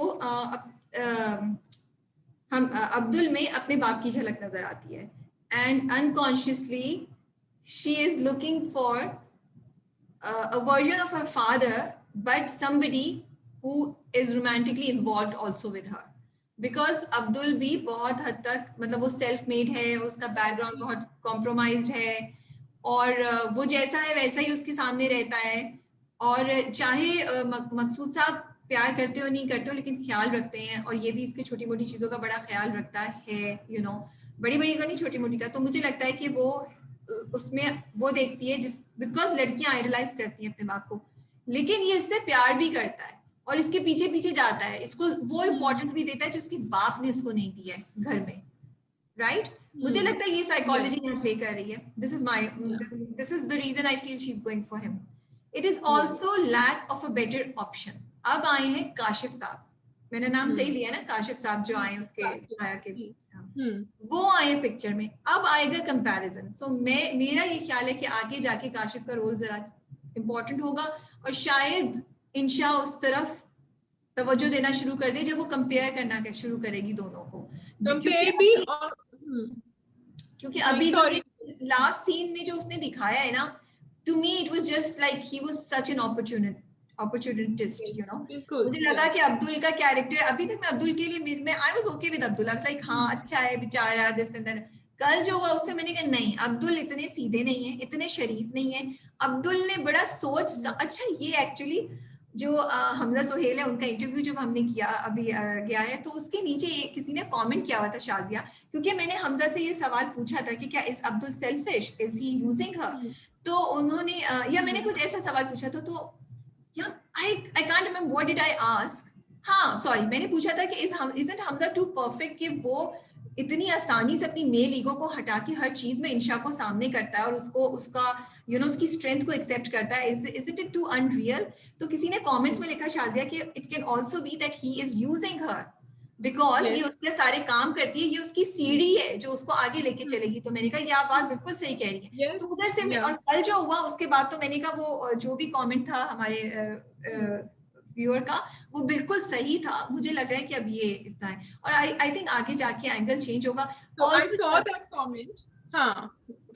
S1: हम अब्दुल में अपने बाप की झलक नजर आती है, and unconsciously she is looking for a version of her father, but somebody who is romantically involved also with her. Because Abdul भी बहुत हद तक मतलब वो सेल्फ मेड है, उसका बैकग्राउंड बहुत कॉम्प्रोमाइज्ड है, और वो जैसा है वैसा ही उसके सामने रहता है। और चाहे मकसूद साहब प्यार करते हो नहीं करते हो, लेकिन ख्याल रखते हैं, और ये भी इसके छोटी मोटी चीज़ों का बड़ा ख्याल रखता है, यू नो, बड़ी बड़ी का नहीं, छोटी मोटी का। तो मुझे लगता है कि वो उसमें वो देखती है जिस, बिकॉज लड़कियां आइडलाइज करती हैं अपने बाप को, लेकिन ये इससे प्यार भी करता है और इसके पीछे पीछे जाता है, इसको वो इम्पोर्टेंस भी देता है जो उसके बाप ने इसको नहीं दी है घर में, राइट? मुझे लगता है ये साइकोलॉजी यहाँ प्ले कर रही है। This is the reason I feel she is going for him. It is also lack of a better option. अब आए हैं काशिफ साहब, मैंने नाम सही लिया ना, काशिफ साहब जो आए उसके छाया के, वो आए पिक्चर में। अब आएगा कंपैरिजन। सो मेरा ये ख्याल है कि आगे जाके काशिफ का रोल जरा इम्पोर्टेंट होगा, और शायद इंशा उस तरफ तवज्जो देना शुरू कर दे जब वो कंपेयर करना शुरू करेगी दोनों को। क्योंकि अभी लास्ट सीन में जो उसने दिखाया है ना, to me it was just like he was such an opportunist, you know. मुझे लगा कि अब्दुल का कैरेक्टर, अभी तक मैं अब्दुल के लिए मैं I was okay with Abdul, I was like हाँ अच्छा है बेचारा, दिस एंड दैट। कल जो हुआ उससे मैंने कहा नहीं, अब्दुल इतने सीधे नहीं है, इतने शरीफ नहीं है। अब्दुल ने बड़ा सोच, अच्छा ये एक्चुअली जो हमजा सुहेल है, उनका इंटरव्यू जब हमने किया अभी गया है, तो उसके नीचे किसी ने कमेंट किया हुआ था, शाजिया, क्योंकि मैंने हमजा से ये सवाल पूछा था कि क्या is Abdul selfish, is he using her, तो उन्होंने या मैंने कुछ ऐसा सवाल पूछा था, तो I can't remember what did I ask. हाँ सॉरी, मैंने पूछा था कि isn't हमजा too perfect कि वो इतनी आसानी से अपनी मेल ईगो को हटा के हर चीज में इंशा को सामने करता है और उसको उसका उसकी स्ट्रेंथ को एक्सेप्ट करता है, इज इट टू अनरियल? तो किसी ने कमेंट्स में लिखा शाजिया कि it can also be that he is using her because ये उसके सारे काम करती है, ये उसकी सीढ़ी है जो उसको आगे लेके चलेगी। तो मैंने कहा ये बात बिल्कुल सही कह रही है। तो उधर से और कल जो हुआ उसके बाद तो मैंने कहा वो जो भी कमेंट था हमारे व्यूअर का वो बिल्कुल सही था। मुझे लग रहा है कि अब ये इतना है, और आई थिंक आगे जाके एंगल चेंज होगा।
S2: I saw that comment. हाँ,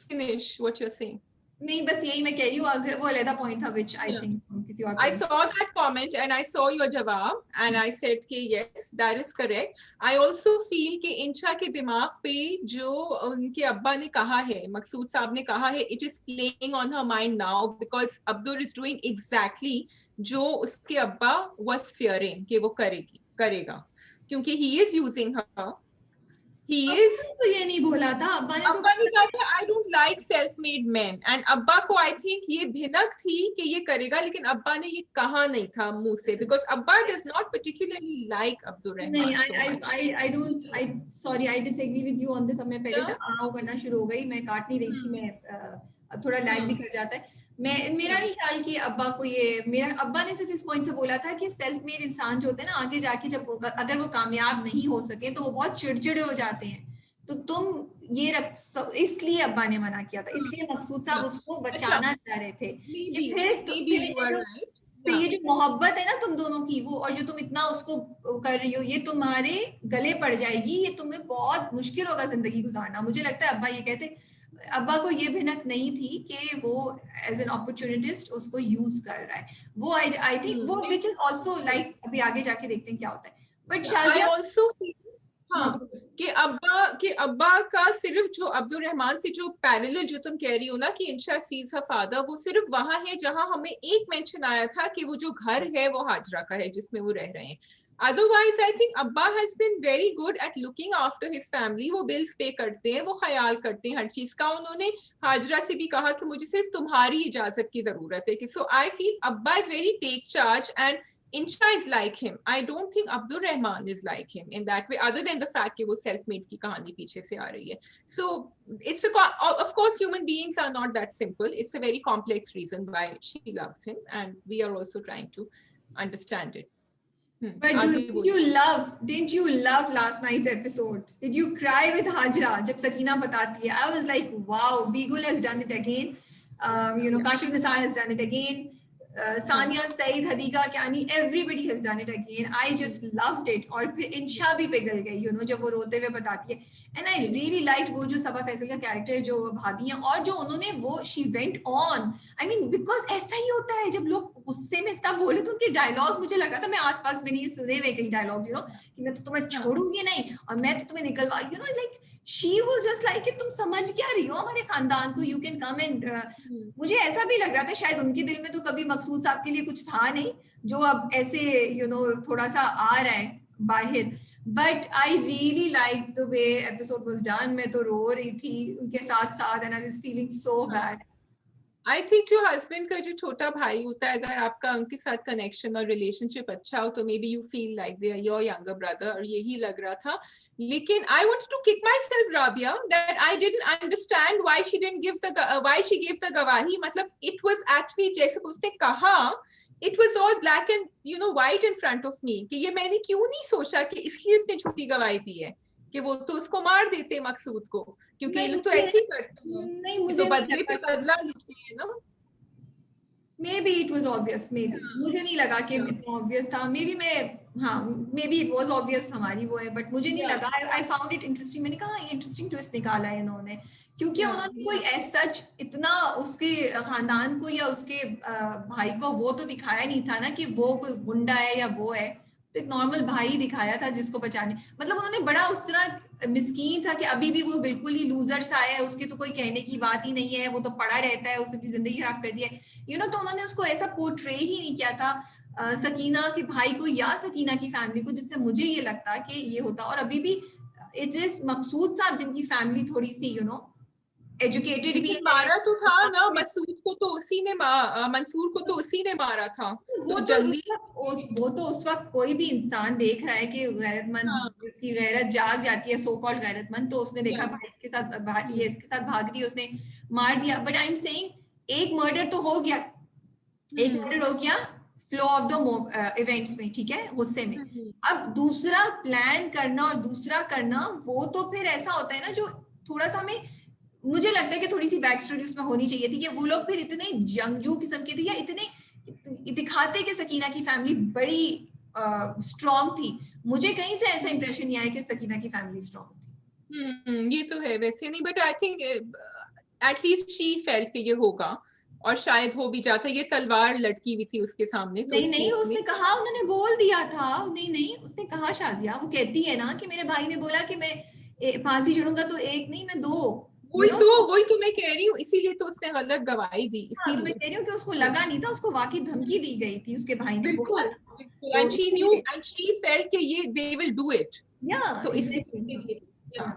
S2: finish what you're saying.
S1: नहीं, बस यही मैं कह रही हूँ, अगर वो अलग पॉइंट था which I think किसी और
S2: I saw that comment and I saw your जवाब and I said कि yes that is correct. I also feel कि इंशा के दिमाग पे जो उनके अब्बा ने कहा है, मकसूद साहब ने कहा है, it is playing on her mind now because Abdur is doing exactly जो उसके अब्बा was fearing कि वो करेगा, क्योंकि he is using her. He is
S1: तो ये नहीं बोला था अब्बा ने,
S2: अब्बा ने कहा था I don't like self made man, and अब्बा को आई थिंक ये भिनक थी कि ये करेगा, लेकिन अब्बा ने ये कहा नहीं था मुंह से, बिकॉज अब्बा does not particularly like Abdul Rahman so much.
S1: I don't, sorry, I disagree with you on this. अब मैं पहले से आओ करना शुरू हो गई, मैं काट नहीं रही थी, मैं थोड़ा लैग भी कर जाता है. मेरा नहीं ख्याल कि अब्बा को ये, मेरा अब्बा ने सिर्फ इस पॉइंट से बोला था कि सेल्फ मेड इंसान जो होते हैं ना, आगे जाके जब अगर वो कामयाब नहीं हो सके तो वो बहुत चिड़चिड़े हो जाते हैं. तो तुम ये इसलिए अब्बा ने मना किया था, इसलिए मकसूद साहब उसको बचाना चाह रहे थे कि फिर ये जो मोहब्बत है ना तुम दोनों की, वो और जो तुम इतना उसको कर रही हो, ये तुम्हारे गले पड़ जाएगी, ये तुम्हें बहुत मुश्किल होगा जिंदगी गुजारना. मुझे लगता है अब्बा ये कहते, अब्बा को ये भिनक नहीं थी कि वो एज एन अपॉर्चुनिटिस्ट उसको यूज कर रहा है. वो आई थिंक वो विच इज आल्सो लाइक, अभी आगे जाके देखते हैं क्या होता है. बट शादिया
S2: आल्सो कि अब्बा का सिर्फ जो अब्दुल रहमान से जो पैरेलल जो तुम कह रही हो ना कि इंशा सीज हर फादर, वो सिर्फ वहां है जहां हमें एक मेंशन आया था कि वो जो घर है वो हाजरा का है जिसमें वो रह रहे हैं. Otherwise, I think Abba has been very good at looking after his family. वो बिल्स पे करते हैं, वो ख्याल करते हैं हर चीज का. उन्होंने हाजरा से भी कहा कि मुझे सिर्फ तुम्हारी इजाजत की जरूरत है. So I feel Abba is very take charge and Insha is like him. I don't think Abdur Rahman is like him in that way, other than the fact कि वो self-made की कहानी पीछे से आ रही है. So it's of course human beings are not that simple. It's a very complex reason why she loves him, and we are also trying to understand it.
S1: But didn't you love last night's episode? Did you cry with Hajra जब सकीना बताती है? I was like, wow, Bigul has done it again. Kashif Nisar has done it again. Sania, Saeed, Hadiqa, Kyani, everybody has done it again. I just loved it. और फिर इंशा भी पिघल गई, जब वो रोते हुए बताती है. And I really liked वो जो सबा फैसल का कैरेक्टर, जो भाभी हैं, और जो उन्होंने वो she went on. I mean, because ऐसा ही होता है जब लोग गुस्से में सब बोले, तो उनके डायलॉग्स मुझे लग रहा था मैं आसपास में नहीं सुने हुए कई डायलॉग्स, कि मैं तो तुम्हें छोड़ूंगी नहीं और मैं तो तुम्हें निकलवा, like she was just like, तुम समझ क्या रही हो हमारे खानदान को, you can come and मुझे ऐसा भी लग रहा था शायद उनके दिल में तो कभी मकसूद साहब के लिए कुछ था नहीं, जो अब ऐसे थोड़ा सा आ रहा है बाहर. But I really liked the way episode was done. मैं तो रो रही थी उनके साथ साथ, and I was feeling so bad.
S2: I think जो हस्बैंड का जो छोटा भाई होता है, अगर आपका उनके साथ कनेक्शन और रिलेशनशिप अच्छा हो तो maybe you feel like they are your younger brother, और यही लग रहा था. लेकिन I wanted to kick myself, Rabia, that I didn't understand why she gave the गवाही. मतलब it was actually जैसे उसने कहा, it was all black and white in front of me, कि ये मैंने क्यों नहीं सोचा कि इसलिए उसने झूठी गवाही दी है, कि वो तो उसको मार देते मकसूद को, क्योंकि ये लोग तो ऐसे ही करते हैं. नहीं, मुझे तो बदले पे बदला लेते हैं ना.
S1: Maybe it was obvious, maybe. मुझे नहीं लगा कि इतना obvious था. Maybe maybe it was obvious हमारी वो है, but मुझे नहीं लगा. I found it interesting. मैंने कहा interesting twist निकाला है इन्होंने, क्योंकि उन्होंने कोई सच इतना उसके खानदान को या उसके भाई को वो तो दिखाया नहीं था ना कि वो कोई गुंडा है या वो है. तो एक नॉर्मल भाई दिखाया था जिसको बचाने, मतलब उन्होंने बड़ा उस तरह मिस्कीन था कि अभी भी वो बिल्कुल ही लूजर सा है, उसके तो कोई कहने की बात ही नहीं है, वो तो पड़ा रहता है, उसने अपनी जिंदगी खराब कर दी है, तो उन्होंने उसको ऐसा पोर्ट्रे ही नहीं किया था सकीना के भाई को या सकीना की फैमिली को, जिससे मुझे ये लगता कि ये होता. और अभी भी इट इज मकसूद साहब जिनकी फैमिली थोड़ी सी एजुकेटेड भी
S2: मारा तो था ना मसूद को, तो उसी ने मंसूर को तो उसी ने मारा था.
S1: वो तो उस वक्त कोई भी इंसान देख रहा है कि गैरतमंद उसकी गैरत जाग जाती है, सो कॉल्ड गैरतमंद, तो उसने देखा भाई के साथ ये इसके साथ भाग रही है, उसने मार दिया. बट आई एम सेइंग एक मर्डर तो हो गया, फ्लो ऑफ द इवेंट्स में, ठीक है, गुस्से में. अब दूसरा प्लान करना और दूसरा करना, वो तो फिर ऐसा होता है ना जो थोड़ा सा हमें, मुझे लगता है कि थोड़ी सी बैक स्टोरी उसमें होनी चाहिए थी कि वो लोग फिर इतने जंगजू किस्म के थे या इतने दिखाते कि सकीना की फैमिली बड़ी स्ट्रॉन्ग थी. मुझे कहीं से ऐसा इंप्रेशन नहीं आया कि सकीना की फैमिली स्ट्रॉन्ग थी.
S2: ये तो है वैसे नहीं, but I think at least she felt कि ये होगा, और शायद हो भी जाता। ये तलवार लटकी हुई थी उसके सामने, तो
S1: नहीं नहीं, उसने कहा, उन्होंने बोल दिया था, नहीं नहीं, उसने कहा शाजिया, वो कहती है ना कि मेरे भाई ने बोला कि मैं फांसी चढ़ूंगा तो एक नहीं मैं दो,
S2: वही तो मैं कह रही हूँ, इसीलिए तो उसने गलत गवाही दी,
S1: हाँ, तो मैं
S2: इसीलिए।
S1: कह रही हूँ कि उसको लगा नहीं था, उसको वाकई धमकी दी गई थी, उसके भाई ने बोला
S2: बिल्कुल
S1: था,
S2: बिल्कुल,
S1: तो
S2: and she knew and she felt कि ये दे विल डू इट,
S1: या
S2: तो
S1: एग्जैक्टली,
S2: इसलिए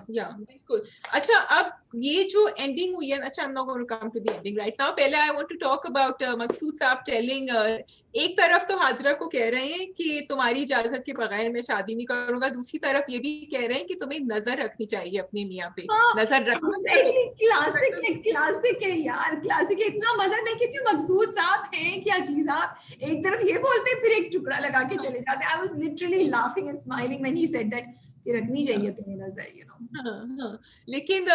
S2: या बिल्कुल। अच्छा, अब ये जो एंडिंग हुई है, अच्छा I am not going to come to the ending right now, पहले I want to talk about Maqsood साहब टेलिंग, एक तरफ तो हाजरा को कह रहे हैं कि तुम्हारी इजाजत के बगैर मैं शादी नहीं करूंगा, दूसरी तरफ ये भी कह रहे हैं कि तुम्हें नजर रखनी चाहिए अपने मियाँ पे, नजर रखना।
S1: क्लासिक है, क्लासिक है यार, क्लासिक है, इतना मजा नहीं कि मकसूद साहब हैं क्या चीज, आप एक तरफ ये बोलते हैं फिर एक टुकड़ा लगा के चले जाते हैं। I was literally laughing and smiling when he said that कि रखनी चाहिए तुम्हें नजर, यू नो।
S2: लेकिन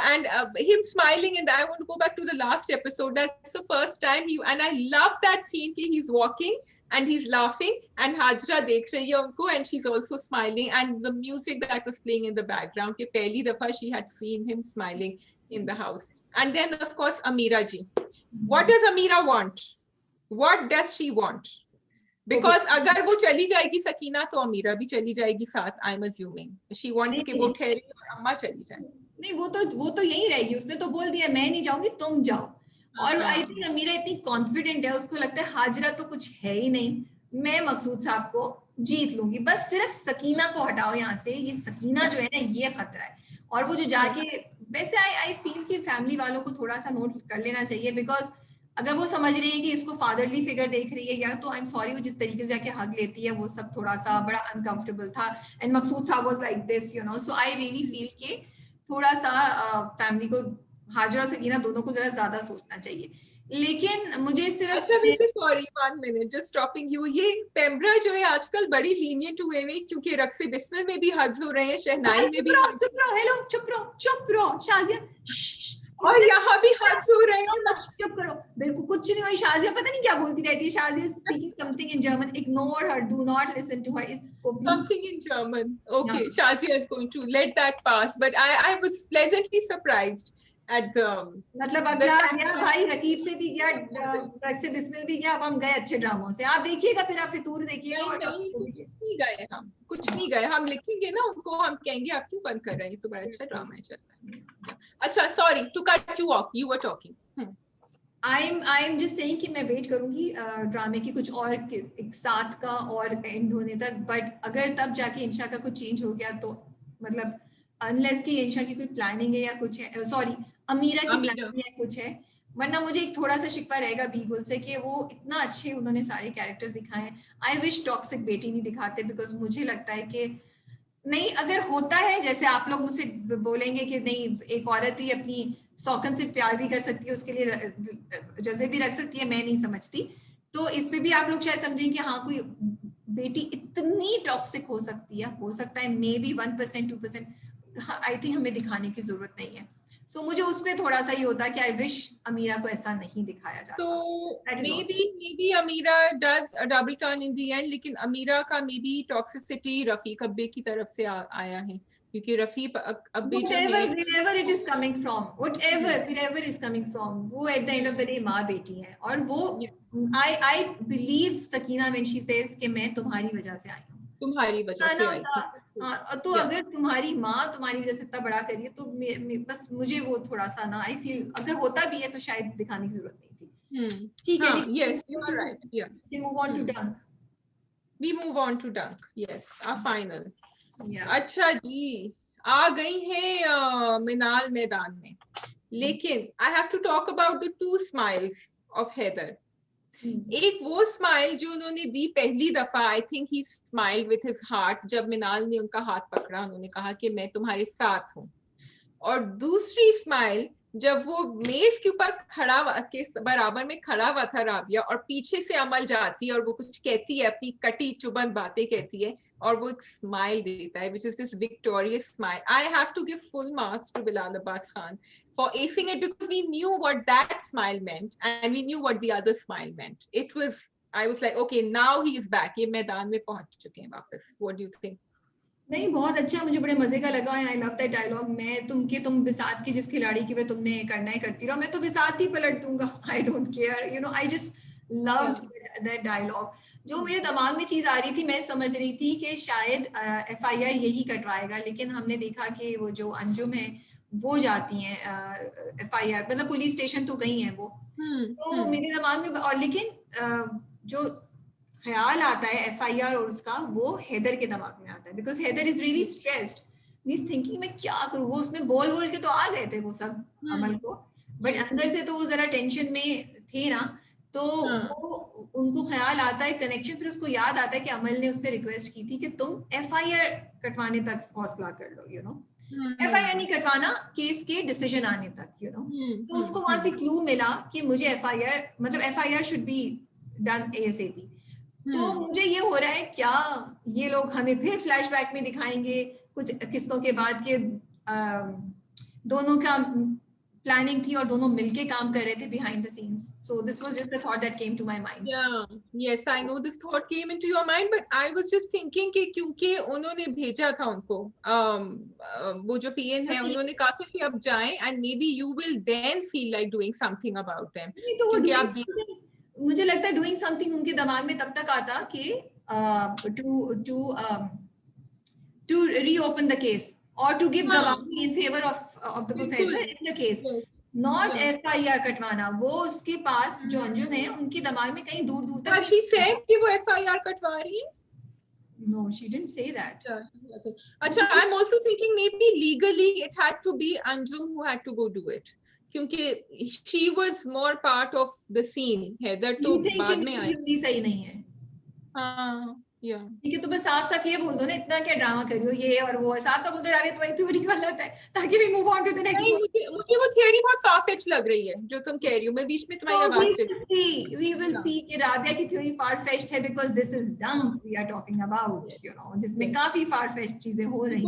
S2: and him smiling, and I want to go back to the last episode, that's the first time he, and I love that scene कि he's walking and he's laughing and Hajra देख रही है उनको and she's also smiling, and the music that was playing in the background कि पहली दफा she had seen him smiling in the house. And then of course Ameera ji, what does Ameera want, what does she want? Because अगर वो चली जाएगी सकीना तो अमीरा भी चली जाएगी साथ, I am assuming she wants कि वो ठहरे और अम्मा चली जाए।
S1: नहीं, वो तो यही रहेगी, उसने तो बोल दिया मैं नहीं जाऊंगी तुम जाओ, और आई थिंक अमीरा इतनी कॉन्फिडेंट है, उसको लगता है हाजरा तो कुछ है ही नहीं, मैं मकसूद साहब को जीत लूंगी, बस सिर्फ सकीना को हटाओ यहाँ से, ये सकीना जो है ना ये खतरा है। और वो जो जाके, वैसे आई फील कि फैमिली वालों को थोड़ा सा नोट कर लेना चाहिए, बिकॉज अगर वो समझ रही है कि इसको फादरली फिगर देख रही है, या तो आई एम सॉरी, वो जिस तरीके से जाके हग लेती है वो सब थोड़ा सा बड़ा अनकंफर्टेबल था, एंड मकसूद साहब was like this, you know, so I really feel के थोड़ा सा फैमिली को, हाजरा और सकीना दोनों को जरा ज्यादा सोचना चाहिए। लेकिन मुझे सिर्फ,
S2: अच्छा वैसे sorry 1 minute just stopping you, ये पेम्ब्रा जो है आजकल बड़ी लीनियंट हुए में, क्योंकि रक्से बिस्मिल में भी हग्स हो रहे हैं, शहनाई में भी,
S1: चुप रहो, हेलो चुप रहो शाजिया,
S2: और यहाँ भी हग्स हो रहे हैं।
S1: चुप करो, बिल्कुल कुछ नहीं हुई, शाजिया पता नहीं क्या बोलती रहती है, Shazia speaking something in German, ignore her, do not listen to her, इसको
S2: something in German. Okay, Shazia is going to let that pass, but I was pleasantly surprised at the,
S1: मतलब अगला गया भाई, रकीब से भी गया, रक से बिस्मिल भी गया, अब हम गए अच्छे ड्रामों से, आप देखिएगा फिर आप फितूर देखिएगा।
S2: नहीं नहीं गए हम, कुछ नहीं गए, हम लिखेंगे ना उनको, हम कहेंगे आप क्यों बंद कर रहे हैं, तो बड़ा अच्छा ड्रामा है, चलता है। अच्छा sorry to cut you off, you were talking.
S1: I am just saying कि मैं वेट करूंगी ड्रामे की कुछ और एक साथ का और एंड होने तक, बट अगर तब जाके इंशा का कुछ चेंज हो गया तो, मतलब अनलेस कि इंशा की कोई प्लानिंग है या कुछ है, सॉरी अमीरा की प्लानिंग है कुछ है, वरना मुझे एक थोड़ा सा शिकवा रहेगा बीगुल से कि वो इतना अच्छे उन्होंने सारे कैरेक्टर्स दिखाए हैं। आई विश टॉक्सिक बेटी नहीं दिखाते, बिकॉज मुझे लगता है कि नहीं, अगर होता है जैसे आप लोग मुझसे बोलेंगे कि नहीं एक औरत ही अपनी सौकन से प्यार भी कर सकती है, उसके लिए जैसे भी रख सकती है, मैं नहीं समझती, तो इस पे भी आप लोग शायद समझें कि हाँ कोई बेटी इतनी टॉक्सिक हो सकती है, हो सकता है मे बी 1% 2%, आई थिंक हमें दिखाने की जरूरत नहीं है। सो मुझे उसमें थोड़ा सा ही होता कि आई विश अमीरा को ऐसा नहीं दिखाया जाता।
S2: तो maybe Amira does a double turn in the end, लेकिन अमीरा का मे बी टॉक्सिसिटी रफीक अब्बे की तरफ से आया है, क्योंकि रफीक अब्बे जो है,
S1: wherever it is coming from, wherever is coming from, वो at the end of the day माँ बेटी है, और वो I believe Sakina when she says कि मैं तुम्हारी वजह से आई हूँ,
S2: तुम्हारी वजह से आई थी,
S1: तो अगर तुम्हारी माँ तुम्हारी वजह से इतना बड़ा करिए तो बस मुझे वो थोड़ा सा ना, आई फील अगर होता भी है तो शायद दिखाने की जरूरत नहीं थी। ठीक है,
S2: yes you are right, yeah,
S1: we move on to Dunk,
S2: we move on to Dunk, yes, our final, अच्छा जी आ गई है मिनाल मैदान में, लेकिन I have to talk about the 2 smiles of Heather. एक वो स्माइल जो उन्होंने दी पहली दफा, I think he smiled with his heart, जब मिनाल ने उनका हाथ पकड़ा, उन्होंने कहा कि मैं तुम्हारे साथ हूँ, और दूसरी स्माइल जब वो मेज के ऊपर खड़ा के बराबर में खड़ा हुआ था राबिया, और पीछे से अमल जाती है और वो कुछ कहती है, अपनी कटी चुबन बातें कहती है, और वो एक स्माइल देता है, which is this victorious smile. I have to give full marks to Bilal Abbas Khan for acing it, because we knew what that smile meant and we knew what the other smile meant. It was, I was like, okay, now he is back. ये मैदान में पहुंच चुके हैं वापस. What do you think?
S1: नहीं, बहुत अच्छा, मुझे बड़े मजे का लगा। I love that dialogue. मैं तुम बिसात की जिस खिलाड़ी की वे तुमने करना ही करती रहो, मैं तो बिसात ही पलट दूंगा, I don't care, you know, I just loved that dialogue. जो मेरे दिमाग में चीज आ रही थी, मैं समझ रही थी कि शायद एफआईआर यही कटवाएगा, लेकिन हमने देखा कि वो जो अंजुम है वो जाती हैं एफआईआर, मतलब पुलिस स्टेशन तो गई हैं वो। तो मेरे दिमाग में, और लेकिन जो ख्याल आता है एफआईआर और उसका, वो हैदर के दिमाग में आता है, because Haider is really stressed, is thinking मैं क्या करूँ। वो उसने बोल बोल के तो आ गए थे वो सब अमल को, बट अंदर से तो वो जरा टेंशन में थे ना, तो वो उनको ख्याल आता है कनेक्शन, फिर उसको याद आता है कि अमल ने उससे रिक्वेस्ट की थी कि तुम एफआईआर कटवाने तक हौसला कर लो, यू नो, एफआईआर नहीं कटवाना, केस के डिसीजन आने तक, यू नो। तो उसको वहां से क्लू मिला कि मुझे एफआईआर, मतलब FIR should be done ASAP. तो मुझे ये हो रहा है क्या ये लोग हमें फिर फ्लैशबैक में दिखाएंगे कुछ किस्तों के बाद के दोनों का प्लानिंग थी और दोनों मिलके काम कर रहे थे behind the scenes. So this was just the thought that came to my mind.
S2: Yeah, yes, I know this thought came into your mind, but I was just thinking कि क्योंकि उन्होंने भेजा था उनको, वो जो पीएन है, उन्होंने कहा था कि अब जाएं and maybe you will then feel like doing something about them.
S1: तो
S2: क्योंकि आप
S1: मुझे लगता है doing something उनके दिमाग में तब तक आता कि to reopen the case or to give गवाही in favor of the professor in the case. Not FIR कटवाना, वो उसके पास जो अंजुम है उनके दिमाग में कहीं दूर दूर तक।
S2: She said कि वो FIR कटवा रही है?
S1: No, she didn't say that.
S2: अच्छा, I'm also thinking maybe legally it had to be Anjum who had to go do it, क्योंकि she was more part of the scene. Haider तो बाद में आया।
S1: सही नहीं है।
S2: हाँ,
S1: ठीक है, तो बस साफ साफ ये बोल दो ना, इतना क्या ड्रामा कर रही हो, ये और वो साफ साफ बोलते रहे तुम्हारी थ्योरी गलत है, ताकि भी move on to the next.
S2: मुझे वो थ्योरी बहुत फार-फेच लग रही है जो तुम कह रही हो, मैं बीच में तुम्हारी आवाज से
S1: we will see कि राबिया की थ्योरी फार-फेच्ड है because this is dunk we are talking about, you know, जिसमें काफी फार-फेच्ड चीजें हो रही हैं।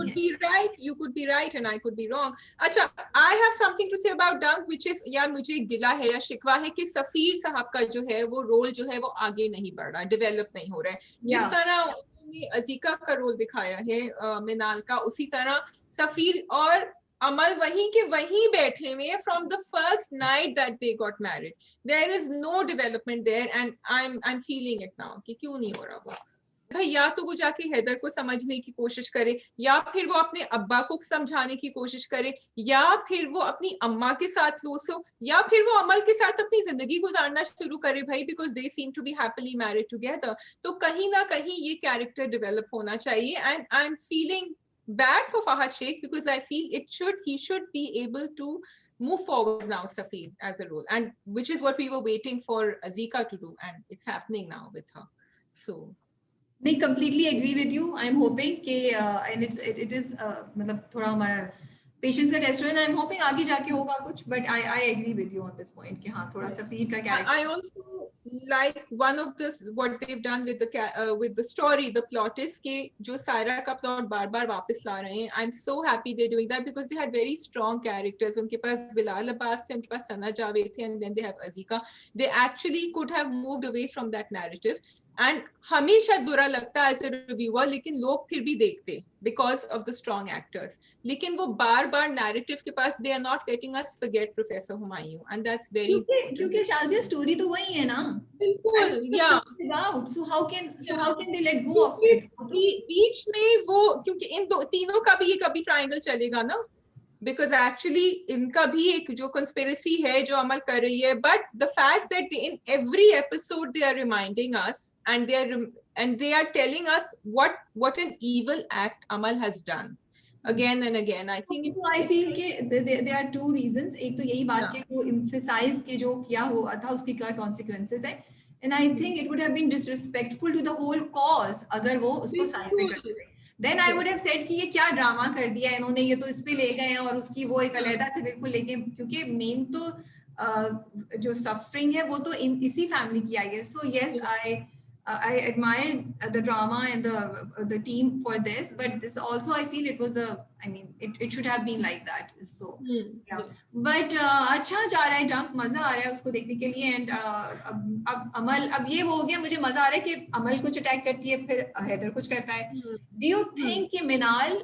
S2: You could be right and I could be wrong. अच्छा, I have something to say about dunk, which is, यार मुझे गिला है या शिकवा है कि सफीर साहब का जो है वो रोल जो है वो आगे नहीं बढ़ रहा, डेवलप नहीं हो रहा है। जिस तरह उन्होंने अजीका का रोल दिखाया है मिनाल का, उसी तरह सफीर और अमल वहीं के वहीं बैठे हुए from the first night that they got married. There is no development there and I'm feeling it now कि क्यों नहीं हो रहा वो। भाई या तो वो जाके हैदर को समझने की कोशिश करे, या फिर वो अपने अब्बा को समझाने की कोशिश करे, या फिर वो अपनी अम्मा के साथ लूस हो, या फिर वो अमल के साथ अपनी जिंदगी गुजारना शुरू करे भाई, because they seem to be happily married together. तो कहीं ना कहीं ये कैरेक्टर डेवलप होना चाहिए and I am feeling bad for Fahad Sheikh because I feel he should be able to move forward now, Safir, as a role, and which is what we were waiting for Azika to do, and it's happening now with her. So
S1: नहीं, completely agree with you. I'm hoping कि and it is मतलब थोड़ा हमारा patience का test है, I'm hoping आगे जाके होगा कुछ, but I agree with you on this point कि हाँ थोड़ा सफीर का character.
S2: I also like one of this what they've done with the story, the plot is कि जो सायरा का प्लॉट बार-बार वापस ला रहे हैं। I'm so happy they're doing that because they had very strong characters. उनके पास बिलाल अब्बास थे, उनके पास सना जावेद थे, and then they have Azika. They actually could have moved away from that narrative. And हमेशा बुरा लगता है एज ए रिव्यूअर, लेकिन लोग फिर भी देखते because of the strong actors, लेकिन वो बार बार नैरेटिव के पास they are not letting us forget professor Humayun and that's very,
S1: क्योंकि शाजिया स्टोरी तो वही है ना।
S2: बिल्कुल, yeah
S1: so how can they let go of it.
S2: बीच में वो, क्योंकि इन तीनों का भी ये कभी ट्रायंगल चलेगा ना, because actually इनका भी एक जो conspiracy है जो अमल कर रही है, but the fact that in every episode they are reminding us and they are telling us what an evil act Amal has done again and again. I think
S1: so I feel कि there are two reasons. एक तो यही बात के वो emphasize के जो किया हुआ था उसके क्या consequences है, and I think it would have been disrespectful to the whole cause अगर वो उसको साइड पे करते। Then I would have said कि ये क्या ड्रामा कर दिया इन्होंने, ये तो इस पे ले गए हैं और उसकी वो एक अलहदा से बिल्कुल लेके, क्योंकि मेन तो जो सफरिंग है वो तो इसी फैमिली की आई है। So yes, I admire the drama and the team for this, but this also I feel it was it should have been like that. So yeah, but अच्छा जा रहा है डंक, मजा आ रहा है उसको देखने के लिए. एंड अब अमल, अब ये वो हो गया, मुझे मजा आ रहा है कि अमल कुछ अटैक करती है, फिर हैदर कुछ करता है. डू यू थिंक कि Minal,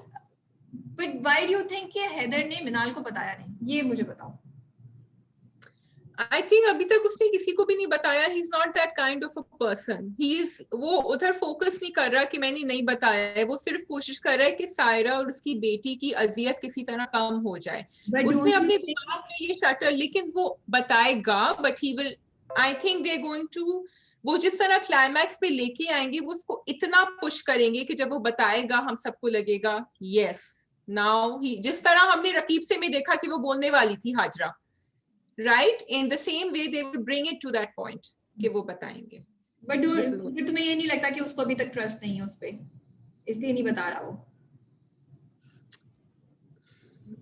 S1: but why do you think कि हैदर ने मिनाल को बताया नहीं, ये मुझे बताओ.
S2: I think अभी तक उसने किसी को भी नहीं बताया. He's not that kind of a person. वो उधर फोकस नहीं कर रहा कि मैंने नहीं बताया है. वो सिर्फ कोशिश कर रहा है कि सायरा और उसकी बेटी की अजियत किसी तरह कम हो जाए. उसने अपने दिमाग में ये शटर, लेकिन वो बताएगा. But he will, I think they're going to, वो जिस तरह क्लाइमैक्स पे लेके आएंगे, वो उसको इतना पुश करेंगे कि जब वो बताएगा हम सबको लगेगा yes, now he, जिस तरह हमने रकीब से में देखा कि वो बोलने वाली थी Hazra, right? In the same way they will bring it to that point कि वो बताएंगे.
S1: But तुम्हें ये नहीं लगता कि उसको अभी तक ट्रस्ट नहीं है उस पे, इसलिए नहीं बता रहा वो?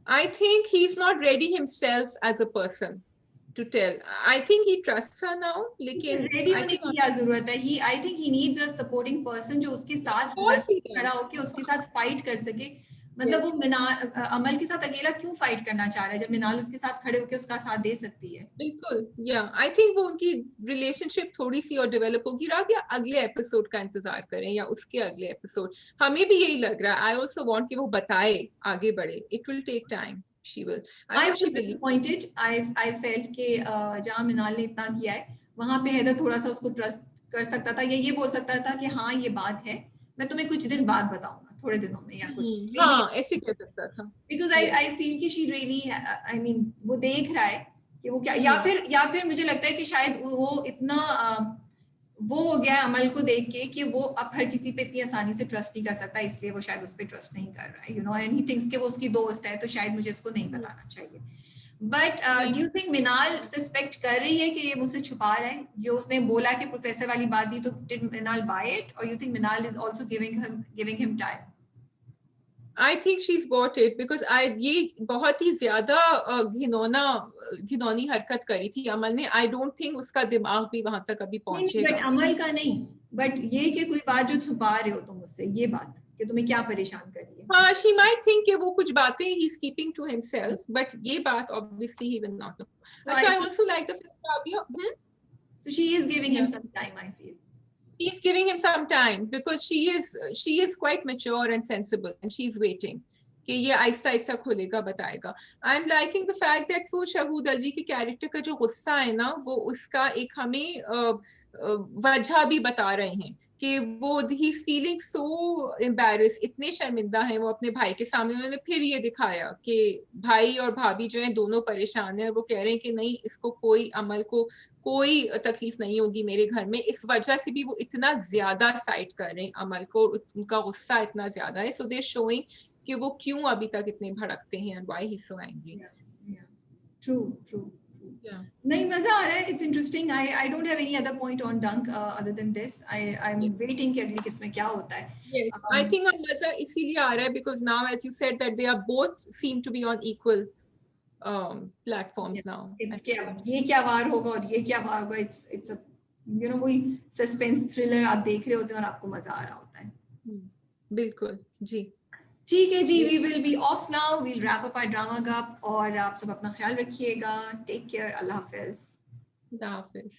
S2: I think he's not ready himself as a person to tell. I think he trusts her now, लेकिन
S1: ready होने की क्या जरूरत है? I think he needs a supporting person जो उसके साथ खड़ा होके उसके साथ फाइट कर सके. मतलब वो अमल के साथ अकेला क्यों फाइट करना चाह रहा है जब मिनाल उसके साथ खड़े होकर उसका साथ दे सकती है?
S2: बिल्कुल, या आई थिंक वो उनकी रिलेशनशिप थोड़ी सी और डेवलप होगी. या अगले एपिसोड का इंतजार करें या उसके अगले एपिसोड. हमें भी यही लग रहा है. आई ऑल्सो वांट कि वो बताए, आगे बढ़े. It will take time. She will.
S1: I was disappointed. I felt कि जहाँ मिनाल ने इतना किया है वहाँ पे हैदर थोड़ा सा उसको ट्रस्ट कर सकता था, ये बोल सकता था कि हाँ ये बात है, मैं तुम्हें कुछ दिन बाद बताऊंगा, थोड़े दिनों में या कुछ.
S2: हाँ, ऐसे कह सकता था.
S1: Because I feel कि she really, I mean वो देख रहा है कि वो क्या, या फिर मुझे लगता है कि शायद वो इतना वो हो गया है अमल को देख के कि वो अब हर किसी पे इतनी आसानी से ट्रस्ट नहीं कर सकता, इसलिए वो शायद उस पे ट्रस्ट नहीं कर रहा है, you no, and he thinks कि वो उसकी दोस्त है तो शायद मुझे इसको नहीं बताना चाहिए. But do you think Minal suspect कर रही है कि ये मुझसे छुपा रहा है? जो उसने बोला कि प्रोफेसर वाली बात दी, तो डिड मिनाल बाय इट, और you think Minal is also giving him time?
S2: I think she's bought it because ये बहुत ही ज्यादा घिनौनी हरकत करी थी अमल ने. I don't think उसका दिमाग भी वहां तक अभी पहुंचेगा.
S1: बट अमल का नहीं, बट ये कि कोई बात जो छुपा रहे हो तुम मुझसे, ये बात कि तुम्हें क्या परेशान कर रही है.
S2: हाँ, she might think कि वो कुछ बातें he's keeping to himself, but ये बात obviously he will not know. So I also like the fact that
S1: so she is giving him some time, I feel.
S2: He's giving him some time because she is quite mature and sensible and she's waiting कि ये आहिस्ता आहिस्ता खुलेगा, बताएगा. I'm liking the fact that वो शहूद अलवी के character का जो गुस्सा है ना, वो उसका एक हमें वजह भी बता रहे हैं कि वो he's feeling so embarrassed, इतने शर्मिंदा हैं वो अपने भाई के सामने. उन्होंने फिर ये दिखाया कि भाई और भाभी जो हैं दोनों परेशान हैं. वो कह रहे हैं कि नहीं, इसको कोई, अमल को कोई तकलीफ नहीं होगी मेरे घर में. इस वजह से भी वो इतना ज्यादा साइड कर रहे हैं अमल को, उनका गुस्सा इतना ज्यादा है. सो दे शोइंग कि वो क्यों अभी तक इतने भड़कते हैं and why he's so angry.
S1: True. नहीं, मजा आ रहा है. It's interesting. I don't have any other point on Dunk other than this. I'm waiting कि अगली किस्म में क्या होता है.
S2: Yes, I think मजा इसीलिए आ रहा है because now, as you said, that they are both seem to be on equal platforms now.
S1: ये क्या वार होगा और ये क्या वार होगा. It's a, you know, वही सस्पेंस थ्रिलर आप देख रहे होते हैं और आपको मजा आ रहा होता है.
S2: बिल्कुल जी.
S1: ठीक है जी, we will be off now. We'll wrap up our drama cup और आप सब अपना ख्याल रखिएगा. Take care. अल्लाह हाफिज.
S2: अल्लाह हाफिज.